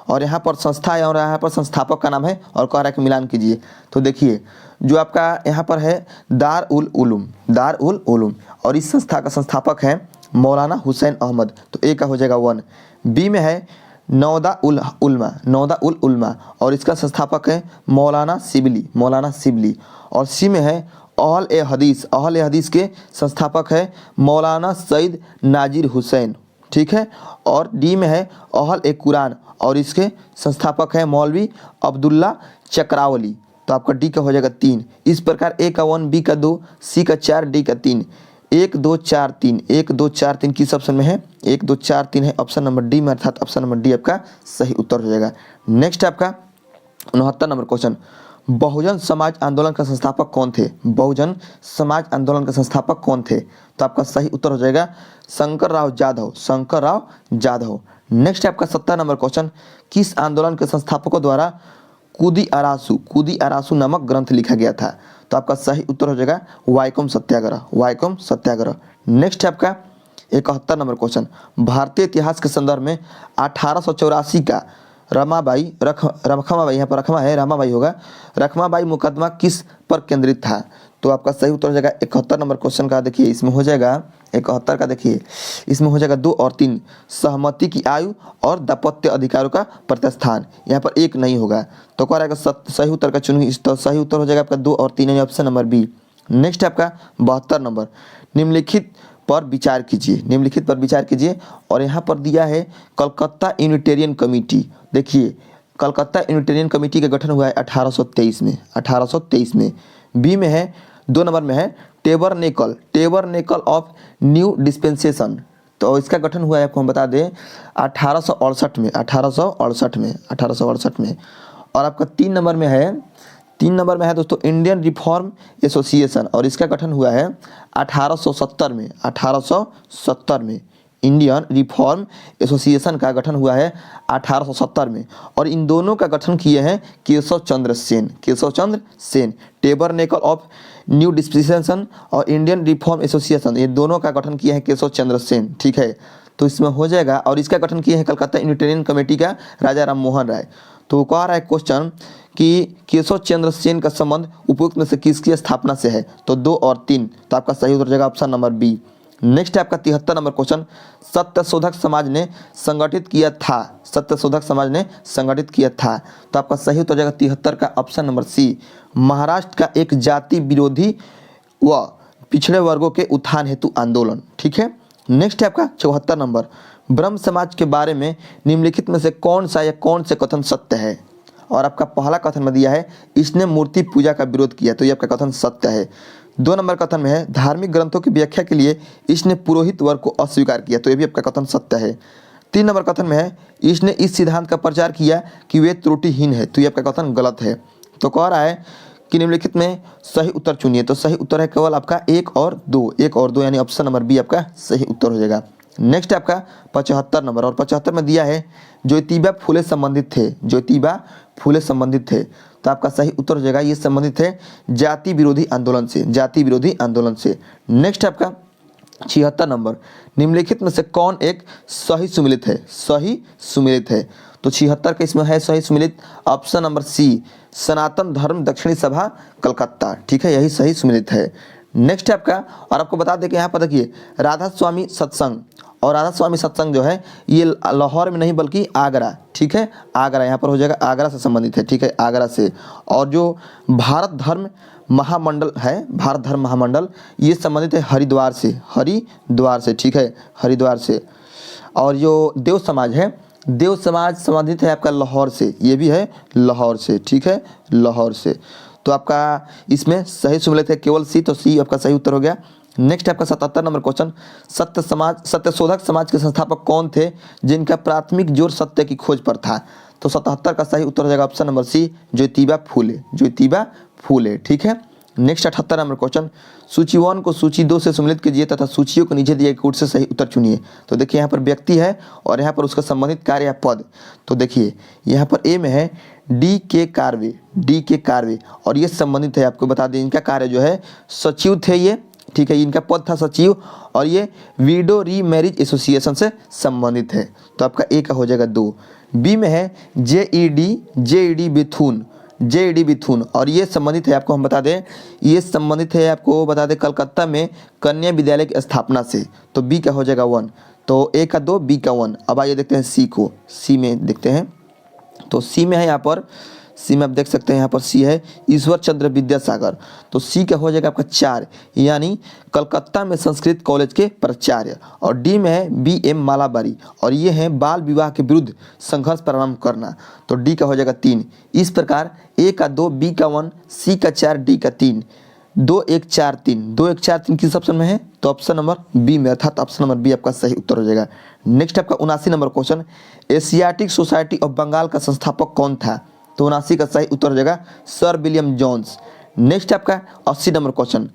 और यहाँ पर संस्था है और यहाँ पर संस्थापक का नाम है और कह रहा है कि मिलान कीजिए। तो देखिए, जो आपका यहाँ पर है दार उल उलूम, और इस संस्था का संस्थापक है मौलाना हुसैन अहमद, तो ए का हो जाएगा 1। बी में है नौदा उल उल्मा, और इसका संस्थापक है मौलाना सिबली। और सी में है अहल ए हदीस के संस्थापक है मौलाना सईद नाजिर हुसैन। ठीक है। और डी में है अहल ए कुरान और इसके संस्थापक हैं मौलवी अब्दुल्ला चक्रावली। तो आपका डी का हो जाएगा 3। इस प्रकार ए का 1, बी का 2, सी का 4, डी का 3। 1 2 4 3, 1 2 4 3 किस ऑप्शन में है? 1 2 4 3 है ऑप्शन नंबर डी में, अर्थात ऑप्शन नंबर डी आपका सही उत्तर हो जाएगा। नेक्स्ट आपका 69 नंबर क्वेश्चन, बहुजन समाज आंदोलन का संस्थापक कौन थे? बहुजन समाज आंदोलन के संस्थापक कौन थे? तो आपका सही उत्तर हो जाएगा शंकरराव जाधव, शंकरराव जाधव। नेक्स्ट आपका 70 नंबर क्वेश्चन, किस आंदोलन के संस्थापकों द्वारा कूदी अरासू नामक ग्रंथ लिखा गया था? तो आपका सही उत्तर हो जाएगा वाइकोम सत्याग्रह, वाइकोम सत्याग्रह। नेक्स्ट आपका 71 नंबर क्वेश्चन, भारतीय इतिहास के संदर्भ में 1884 का रमाबाई रखमाबाई, यहाँ पर रखमा है, रमाबाई होगा, रखमाबाई मुकदमा किस पर केंद्रित था? तो आपका सही उत्तर हो जाएगा 71 नंबर क्वेश्चन का। देखिए इसमें हो जाएगा 71 का, देखिए इसमें हो जाएगा 2 और 3, सहमति की आयु और दाम्पत्य अधिकारों का प्रतिष्ठान। यहाँ पर 1 नहीं होगा, तो क्या रहेगा सही उत्तर का चुनिए। तो सही उत्तर हो जाएगा आपका 2 और 3 यानी ऑप्शन नंबर बी। नेक्स्ट आपका 72 नंबर, निम्नलिखित पर विचार कीजिए, निम्नलिखित पर विचार कीजिए। और यहाँ पर दिया है कलकत्ता यूनिटेरियन कमेटी। देखिए कलकत्ता यूनिटेरियन कमेटी का गठन हुआ है 1823 में, 1823 में। बी में है 2 नंबर में है टेबरनेकल ऑफ न्यू डिस्पेंसेशन। तो इसका गठन हुआ है आपको हम बता दें 1868 में, 1868 में। और आपका 3 नंबर में है दोस्तों इंडियन रिफॉर्म एसोसिएशन, और इसका गठन हुआ है 1870 में, 1870 में। इंडियन रिफॉर्म एसोसिएशन का गठन हुआ है 1870 में। और इन दोनों का गठन किए हैं Keshab Chandra Sen. Tabernacle of new dispensation और इंडियन रिफॉर्म एसोसिएशन, ये दोनों का गठन किए हैं केशव चंद्र सेन, ठीक है। तो इसमें हो जाएगा, और इसका गठन किए हैं कलकत्ता यूनिटेरियन कमेटी का राजा राम मोहन राय। तो कह रहा है क्वेश्चन कि केशव चंद्र सेन का संबंध उपयुक्त में से किसकी स्थापना से है? तो 2 और 3, तो आपका सही उत्तर हो जाएगा ऑप्शन नंबर बी। नेक्स्ट है आपका 73 नंबर क्वेश्चन, सत्यशोधक समाज ने संगठित किया था, सत्यशोधक समाज ने संगठित किया था। तो आपका सही उत्तर हो जाएगा 73 का ऑप्शन नंबर सी, महाराष्ट्र का एक जाति विरोधी व पिछड़े वर्गों के उत्थान हेतु आंदोलन, ठीक है। नेक्स्ट है आपका 74 नंबर, ब्रह्म समाज के बारे में निम्नलिखित में से कौन सा या कौन से कथन सत्य है? और आपका पहला कथन में दिया है इसने मूर्ति पूजा का विरोध किया, तो ये आपका कथन सत्य है। 2 नंबर कथन में है धार्मिक ग्रंथों की व्याख्या के लिए इसने पुरोहित वर्ग को अस्वीकार किया, तो ये भी आपका कथन सत्य है। 3 नंबर कथन में है इसने इस सिद्धांत का प्रचार किया कि वे त्रुटिहीन है, तो ये आपका कथन गलत है। तो कह रहा है कि निम्नलिखित में सही उत्तर चुनिए, तो सही उत्तर है केवल आपका 1 और 2 यानी ऑप्शन नंबर बी आपका सही उत्तर हो जाएगा। नेक्स्ट आपका 75 नंबर, और 75 में दिया है ज्योतिबा फूले संबंधित थे, ज्योतिबा फूले संबंधित थे। तो आपका सही उत्तर हो जाएगा ये संबंधित है जाति विरोधी आंदोलन से, जाति विरोधी आंदोलन से। नेक्स्ट आपका 76 नंबर, निम्नलिखित में से कौन एक सही सुमिलित है? सही सुमिलित है, तो 76 का इसमें है सही सुमिलित ऑप्शन नंबर सी, सनातन धर्म दक्षिणी सभा कलकत्ता, ठीक है, यही सही सुमिलित है। नेक्स्ट आपका, और आपको बता दें कि यहाँ पर देखिए राधा स्वामी सत्संग, और राधा स्वामी सत्संग जो है ये लाहौर में नहीं बल्कि आगरा, ठीक है, आगरा यहाँ पर हो जाएगा, आगरा से संबंधित है, ठीक है, आगरा से। और जो भारत धर्म महामंडल है, भारत धर्म महामंडल, ये संबंधित है हरिद्वार से, हरिद्वार से, ठीक है, हरिद्वार से। और जो देव समाज है, देव समाज संबंधित है आपका लाहौर से, ये भी है लाहौर से, ठीक है, लाहौर से। तो आपका इसमें सही सुमिलित है केवल सी, तो सी आपका सही उत्तर हो गया। नेक्स्ट आपका 77 नंबर क्वेश्चन, सत्यशोधक समाज के संस्थापक कौन थे जिनका प्राथमिक जोर सत्य की खोज पर था? तो 77 का सही उत्तर हो जाएगा option number C, Jyotiba Phule, Jyotiba Phule, ठीक है। नेक्स्ट 78 नंबर क्वेश्चन, सूची 1 को सूची 2 से सम्मिलित कीजिए तथा सूचियों को नीचे दिए कोड से सही उत्तर चुनिए। तो देखिए यहाँ पर व्यक्ति है और यहाँ पर उसका संबंधित कार्य या पद। तो देखिए यहाँ पर ए में है डी के कार्वे, और ये संबंधित है, आपको बता दें इनका कार्य जो है सचिव थे ये, ठीक है, इनका पद था सचिव, और ये विडो री मैरिज एसोसिएशन से संबंधित है। तो आपका ए का हो जाएगा 2। बी में है जेईडी बिथुन, और ये संबंधित है, आपको हम बता दें ये संबंधित है, आपको बता दें कलकत्ता में कन्या विद्यालय की स्थापना से। तो बी का हो जाएगा 1, तो ए का 2, बी का 1। अब आइए देखते हैं सी को, सी में देखते हैं। तो सी में है यहाँ पर सी में आप देख सकते हैं यहाँ पर सी है ईश्वर चंद्र विद्यासागर, तो सी का हो जाएगा आपका 4 यानी कलकत्ता में संस्कृत कॉलेज के प्राचार्य। और डी में है BM मालाबारी और ये है बाल विवाह के विरुद्ध संघर्ष प्रारंभ करना, तो डी का हो जाएगा 3। इस प्रकार ए का 2, बी का 1, सी का 4, डी का 3, 2 1 4 3, 2 1 4 3 किस ऑप्शन में है, तो ऑप्शन नंबर बी में, अर्थात ऑप्शन नंबर बी आपका सही उत्तर हो जाएगा। नेक्स्ट आपका 79 number question, Asiatic Society of Bengal का संस्थापक कौन था, तो 79 का सही उत्तर हो जाएगा सर विलियम जोन्स। नेक्स्ट आपका 80 number question,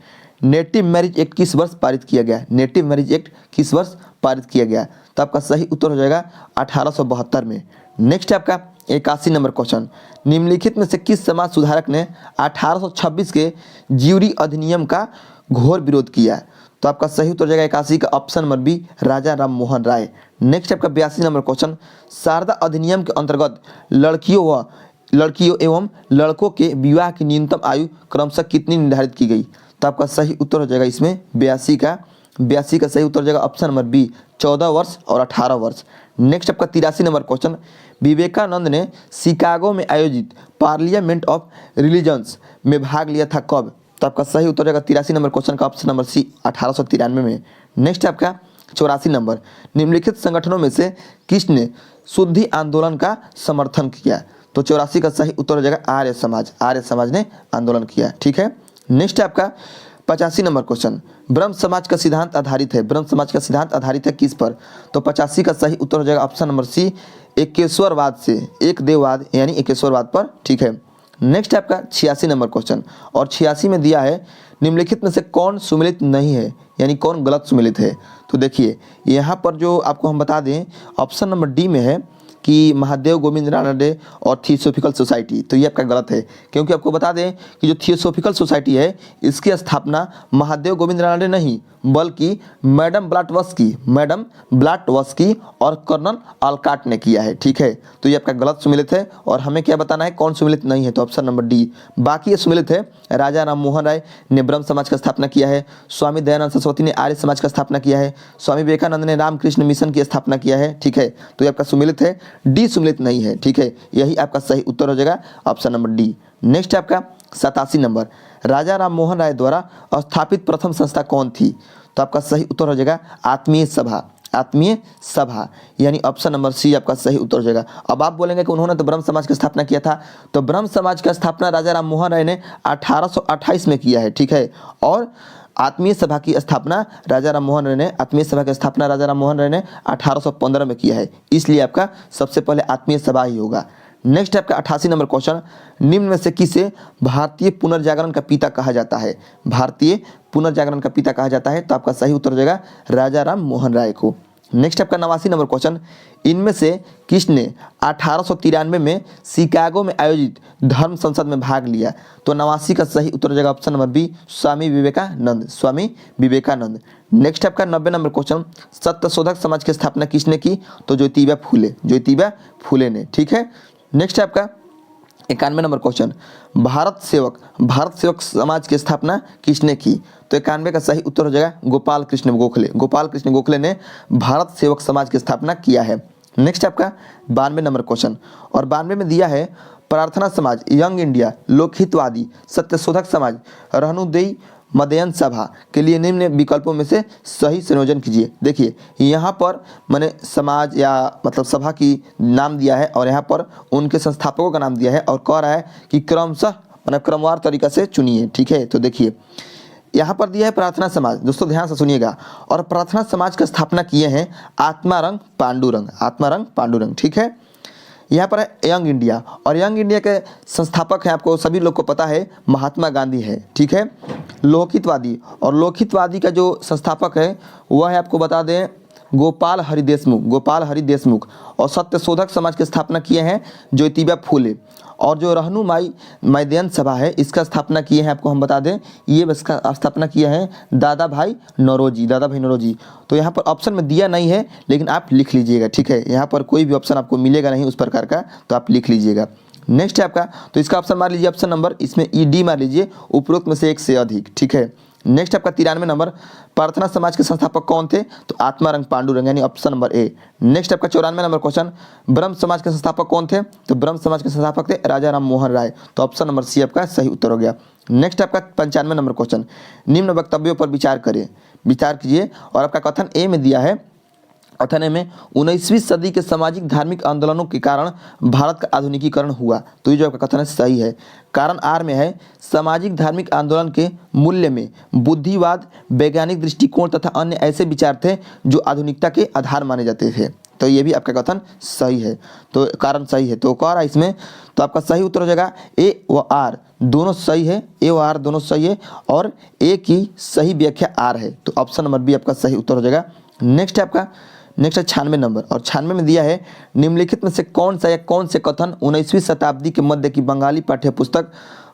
native marriage act किस वर्ष पारित किया गया, नेटिव मैरिज एक्ट किस वर्ष पारित किया गया, तो आपका सही उत्तर हो जाएगा 1872 में। नेक्स्ट आपका 81 नंबर क्वेश्चन, निम्नलिखित में से किस समाज सुधारक ने 1826 के ज्यूरी अधिनियम का घोर विरोध किया, तो आपका सही उत्तर हो जाएगा 81 का ऑप्शन नंबर बी राजा राम मोहन राय। नेक्स्ट आपका 82 नंबर क्वेश्चन, शारदा अधिनियम के अंतर्गत लड़कियों एवं लड़कों के विवाह की न्यूनतम आयु क्रमशः कितनी निर्धारित की गई, तो आपका सही उत्तर हो जाएगा इसमें 82 का सही उत्तर हो जाएगा ऑप्शन नंबर बी 14 वर्ष और 18 वर्ष। नेक्स्ट आपका 83 नंबर क्वेश्चन, विवेकानंद ने शिकागो में आयोजित पार्लियामेंट ऑफ रिलीजन्स में भाग लिया था कब, तो आपका सही उत्तर हो जाएगा 83 नंबर क्वेश्चन का ऑप्शन नंबर सी 1893 में। नेक्स्ट आपका 84 नंबर, निम्नलिखित संगठनों में से किसने शुद्धि आंदोलन का समर्थन किया, तो 84 का सही उत्तर हो जाएगा आर्य समाज ने आंदोलन किया। ठीक है। नेक्स्ट आपका 85 नंबर क्वेश्चन, ब्रह्म समाज का सिद्धांत आधारित है किस पर, तो 85 का सही उत्तर हो जाएगा ऑप्शन नंबर सी एकेश्वरवाद से, एक देववाद यानी एकेश्वरवाद पर। ठीक है। नेक्स्ट आपका 86 नंबर क्वेश्चन, और 86 में दिया है निम्नलिखित में से कौन सुमेलित नहीं है यानी कौन गलत सुमेलित है, तो देखिए यहाँ पर जो आपको हम बता दें ऑप्शन नंबर डी में है कि महादेव गोविंद रानडे और थियोसॉफिकल सोसाइटी, तो ये आपका गलत है, क्योंकि आपको बता दें कि जो थियोसॉफिकल सोसाइटी है इसकी स्थापना महादेव गोविंद रानडे नहीं बल्कि मैडम ब्लाटवस्की और कर्नल ऑलकाट ने किया है। ठीक है। तो ये आपका गलत सुमेलित है और हमें क्या बताना है कौन सुमेलित नहीं है, तो ऑप्शन नंबर डी। बाकी ये सुमेलित है, राजा राम मोहन राय ने ब्रह्म समाज का स्थापना किया है, स्वामी दयानंद सरस्वती ने आर्य समाज का स्थापना किया है, स्वामी विवेकानंद ने रामकृष्ण मिशन की स्थापना किया है। ठीक है। तो ये आपका सुमेलित है, डी सुमेलित नहीं है। ठीक है। यही आपका सही उत्तर हो जाएगा ऑप्शन नंबर डी। नेक्स्ट आपका 87 नंबर, राजा राम मोहन राय द्वारा स्थापित प्रथम संस्था कौन थी, तो आपका सही उत्तर हो जाएगा आत्मीय सभा यानी ऑप्शन नंबर सी आपका सही उत्तर हो जाएगा। अब आप बोलेंगे कि उन्होंने तो ब्रह्म समाज की स्थापना किया था, तो ब्रह्म समाज का स्थापना राजा राम मोहन राय ने 1828 में किया है। ठीक है। और आत्मीय सभा की स्थापना राजा राम मोहन राय ने 1815 में किया है, इसलिए आपका सबसे पहले आत्मीय सभा ही होगा। नेक्स्ट आपका 88 नंबर क्वेश्चन, निम्न में से किसे भारतीय पुनर्जागरण का पिता कहा जाता है, तो आपका सही उत्तर हो जाएगा राजा राम मोहन राय को। नेक्स्ट आपका 89 नंबर क्वेश्चन, इनमें से किसने 1893 में शिकागो में आयोजित धर्म संसद में भाग लिया, तो 89 का सही उत्तर हो जाएगा ऑप्शन नंबर बी स्वामी विवेकानंद। नेक्स्ट आपका 90 नंबर क्वेश्चन, सत्यशोधक समाज की स्थापना किसने की, तो ज्योतिबा फूले ने। ठीक है। नेक्स्ट आपका 91 नंबर क्वेश्चन, भारत सेवक समाज की स्थापना किसने की, तो 91 का सही उत्तर हो जाएगा गोपाल कृष्ण गोखले ने भारत सेवक समाज की स्थापना किया है। नेक्स्ट आपका 92 नंबर क्वेश्चन, और 92 में दिया है प्रार्थना समाज, यंग इंडिया, लोकहितवादी, सत्यशोधक समाज, रहनुदेई मदयन सभा के लिए निम्न विकल्पों में से सही संयोजन कीजिए। देखिए यहाँ पर मैंने समाज या मतलब सभा की नाम दिया है और यहाँ पर उनके संस्थापकों का नाम दिया है और कह रहा है कि क्रमवार तरीका से चुनिए। ठीक है। तो देखिए यहाँ पर दिया है प्रार्थना समाज, दोस्तों ध्यान से सुनिएगा, और प्रार्थना समाज का स्थापना किए हैं आत्मारंग पांडुरंग। ठीक है। यहाँ पर है यंग इंडिया, और यंग इंडिया के संस्थापक हैं आपको सभी लोग को पता है महात्मा गांधी है। ठीक है। लोकहितवादी का जो संस्थापक है वह है आपको बता दें गोपाल हरि देशमुख, और सत्यशोधक समाज की स्थापना किए हैं ज्योतिबा फूले, और जो रहनुमाई मैदान सभा है इसका स्थापना किए हैं आपको हम बता दें ये इसका स्थापना किया है दादा भाई नौरोजी। तो यहाँ पर ऑप्शन में दिया नहीं है लेकिन आप लिख लीजिएगा। ठीक है। यहाँ पर कोई भी ऑप्शन आपको मिलेगा नहीं उस प्रकार का, तो आप लिख लीजिएगा। नेक्स्ट है आपका, तो इसका ऑप्शन मार लीजिए ऑप्शन नंबर, इसमें डी मार लीजिए उपरोक्त में से एक से अधिक। ठीक है। नेक्स्ट आपका 93 नंबर, प्रार्थना समाज के संस्थापक कौन थे? तो आत्मारंग पांडुरंग, यानी ऑप्शन नंबर ए। नेक्स्ट आपका 94 नंबर क्वेश्चन, ब्रह्म समाज के संस्थापक कौन थे? तो ब्रह्म समाज के संस्थापक थे राजा राम मोहन राय, तो ऑप्शन नंबर सी आपका सही उत्तर हो गया। नेक्स्ट आपका 95 नंबर क्वेश्चन, निम्न वक्तव्यों पर विचार करें, विचार कीजिए। और आपका कथन ए में दिया है, कथन ए में 19वीं सदी के सामाजिक धार्मिक आंदोलनों के कारण भारत का आधुनिकीकरण हुआ, तो ये जो आपका कथन है सही है। कारण आर में है, सामाजिक धार्मिक आंदोलन के मूल्य में बुद्धिवाद, वैज्ञानिक दृष्टिकोण तथा अन्य ऐसे विचार थे जो आधुनिकता के आधार माने जाते थे, तो ये भी आपका कथन सही है, तो कारण सही है। तो कौन है इसमें? तो आपका सही उत्तर हो जाएगा ए व आर दोनों सही है, ए व आर दोनों सही है, और ए की सही व्याख्या आर है, तो ऑप्शन नंबर बी आपका सही उत्तर हो जाएगा। नेक्स्ट है आपका, नेक्स्ट है 96 नंबर, और 96 में दिया है, निम्नलिखित में से कौन सा या कौन से कथन 19वीं शताब्दी के मध्य की बंगाली पाठ्यपुस्तक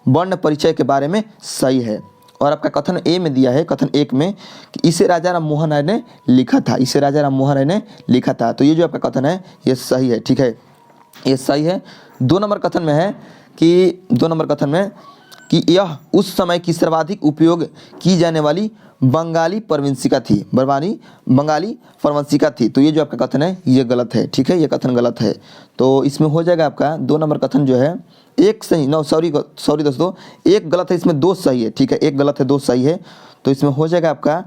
वर्ण परिचय के बारे में सही है? और आपका कथन ए में दिया है, कथन एक में, कि इसे राजा राम मोहन राय ने लिखा था, इसे राजा राम मोहन राय ने लिखा था, तो ये जो आपका कथन है ये सही है, ठीक है, ये सही है। 2 नंबर कथन में है कि 2 नंबर कथन में कि यह उस समय की सर्वाधिक उपयोग की जाने वाली बंगाली प्रवंशिका थी, बंगाली प्रवंशिका थी, तो ये जो आपका कथन है ये गलत है, ठीक है, ये कथन गलत है। तो इसमें हो जाएगा आपका 2 नंबर कथन जो है एक सही, नो सॉरी दोस्तों, एक गलत है, इसमें 2 सही है, ठीक है, एक गलत है 2 सही है, तो इसमें हो जाएगा आपका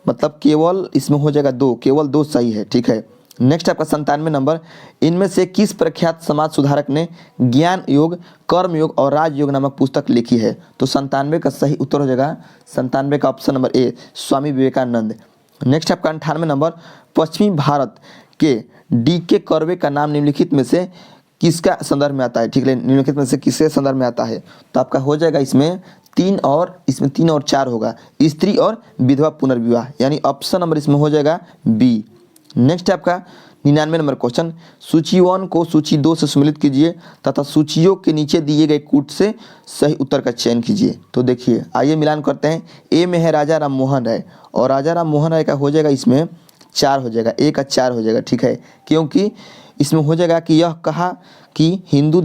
मतलब केवल इसमें हो जाएगा 2, केवल 2 सही है, ठीक है। नेक्स्ट आपका 97 नंबर, इनमें से किस प्रख्यात समाज सुधारक ने ज्ञान योग, कर्म योग और राजयोग नामक पुस्तक लिखी है? तो 97 का सही उत्तर हो जाएगा 97 का option number A, Swami Vivekananda. Next आपका 98 नंबर, पश्चिमी भारत के डी.के. कर्वे का नाम निम्नलिखित में से किसका संदर्भ में आता है? ठीक है, निम्नलिखित में से किसके संदर्भ में आता है? तो आपका हो जाएगा इसमें 3 और 4 होगा, स्त्री और विधवा पुनर्विवाह, यानी ऑप्शन नंबर इसमें हो जाएगा बी। नेक्स्ट आपका 99 नंबर क्वेश्चन, सूची 1 को सूची 2 से सम्मिलित कीजिए तथा सूचियों के नीचे दिए गए कूट से सही उत्तर का चयन कीजिए। तो देखिए आइए मिलान करते हैं। ए में है राजा राम मोहन राय, और राजा राम मोहन राय का हो जाएगा इसमें 4 हो जाएगा, ए का 4 हो जाएगा, ठीक है, क्योंकि इसमें हो जाएगा कि यह कहा कि हिंदू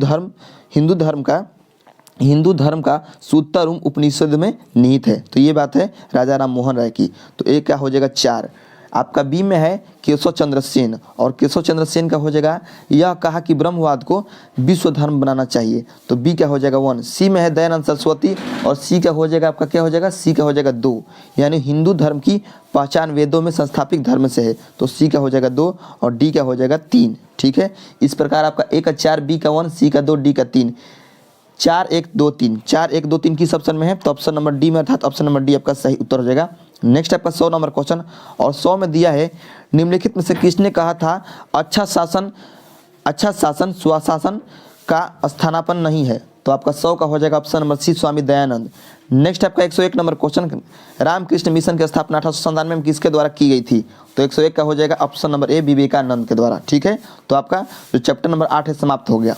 धर्म का सूत्रम उपनिषद में निहित है, तो ये बात है राजा राम मोहन राय की, तो ए क्या हो जाएगा 4। आपका बी में है केशव चंद्र सेन, और केशव चंद्र सेन का हो जाएगा यह कहा कि ब्रह्मवाद को विश्व धर्म बनाना चाहिए, तो बी क्या हो जाएगा 1। सी में है दयानंद सरस्वती, और सी का हो जाएगा आपका क्या हो जाएगा, सी का हो जाएगा 2, यानी हिंदू धर्म की पहचान वेदों में संस्थापित धर्म से है, तो सी का हो जाएगा 2 और डी का हो जाएगा 3, ठीक है। इस प्रकार आपका ए का 4, बी का 1, सी का 2, डी का 3, 4 1 2 3, 4 1 2 3 किस ऑप्शन में है? तो ऑप्शन नंबर डी में, अर्थात ऑप्शन नंबर डी आपका सही उत्तर हो जाएगा। नेक्स्ट आपका 100 नंबर क्वेश्चन, और 100 में दिया है, निम्नलिखित में से किसने कहा था अच्छा शासन स्वशासन का स्थानापन्न नहीं है? तो आपका 100 का हो जाएगा option number C, Swami Dayanand. Next आपका 101 नंबर क्वेश्चन, रामकृष्ण मिशन की स्थापना 1897 में किसके द्वारा की गई थी? तो 101 का हो जाएगा ऑप्शन नंबर ए, विवेकानंद के द्वारा, ठीक है। तो आपका जो चैप्टर नंबर 8 है समाप्त हो गया।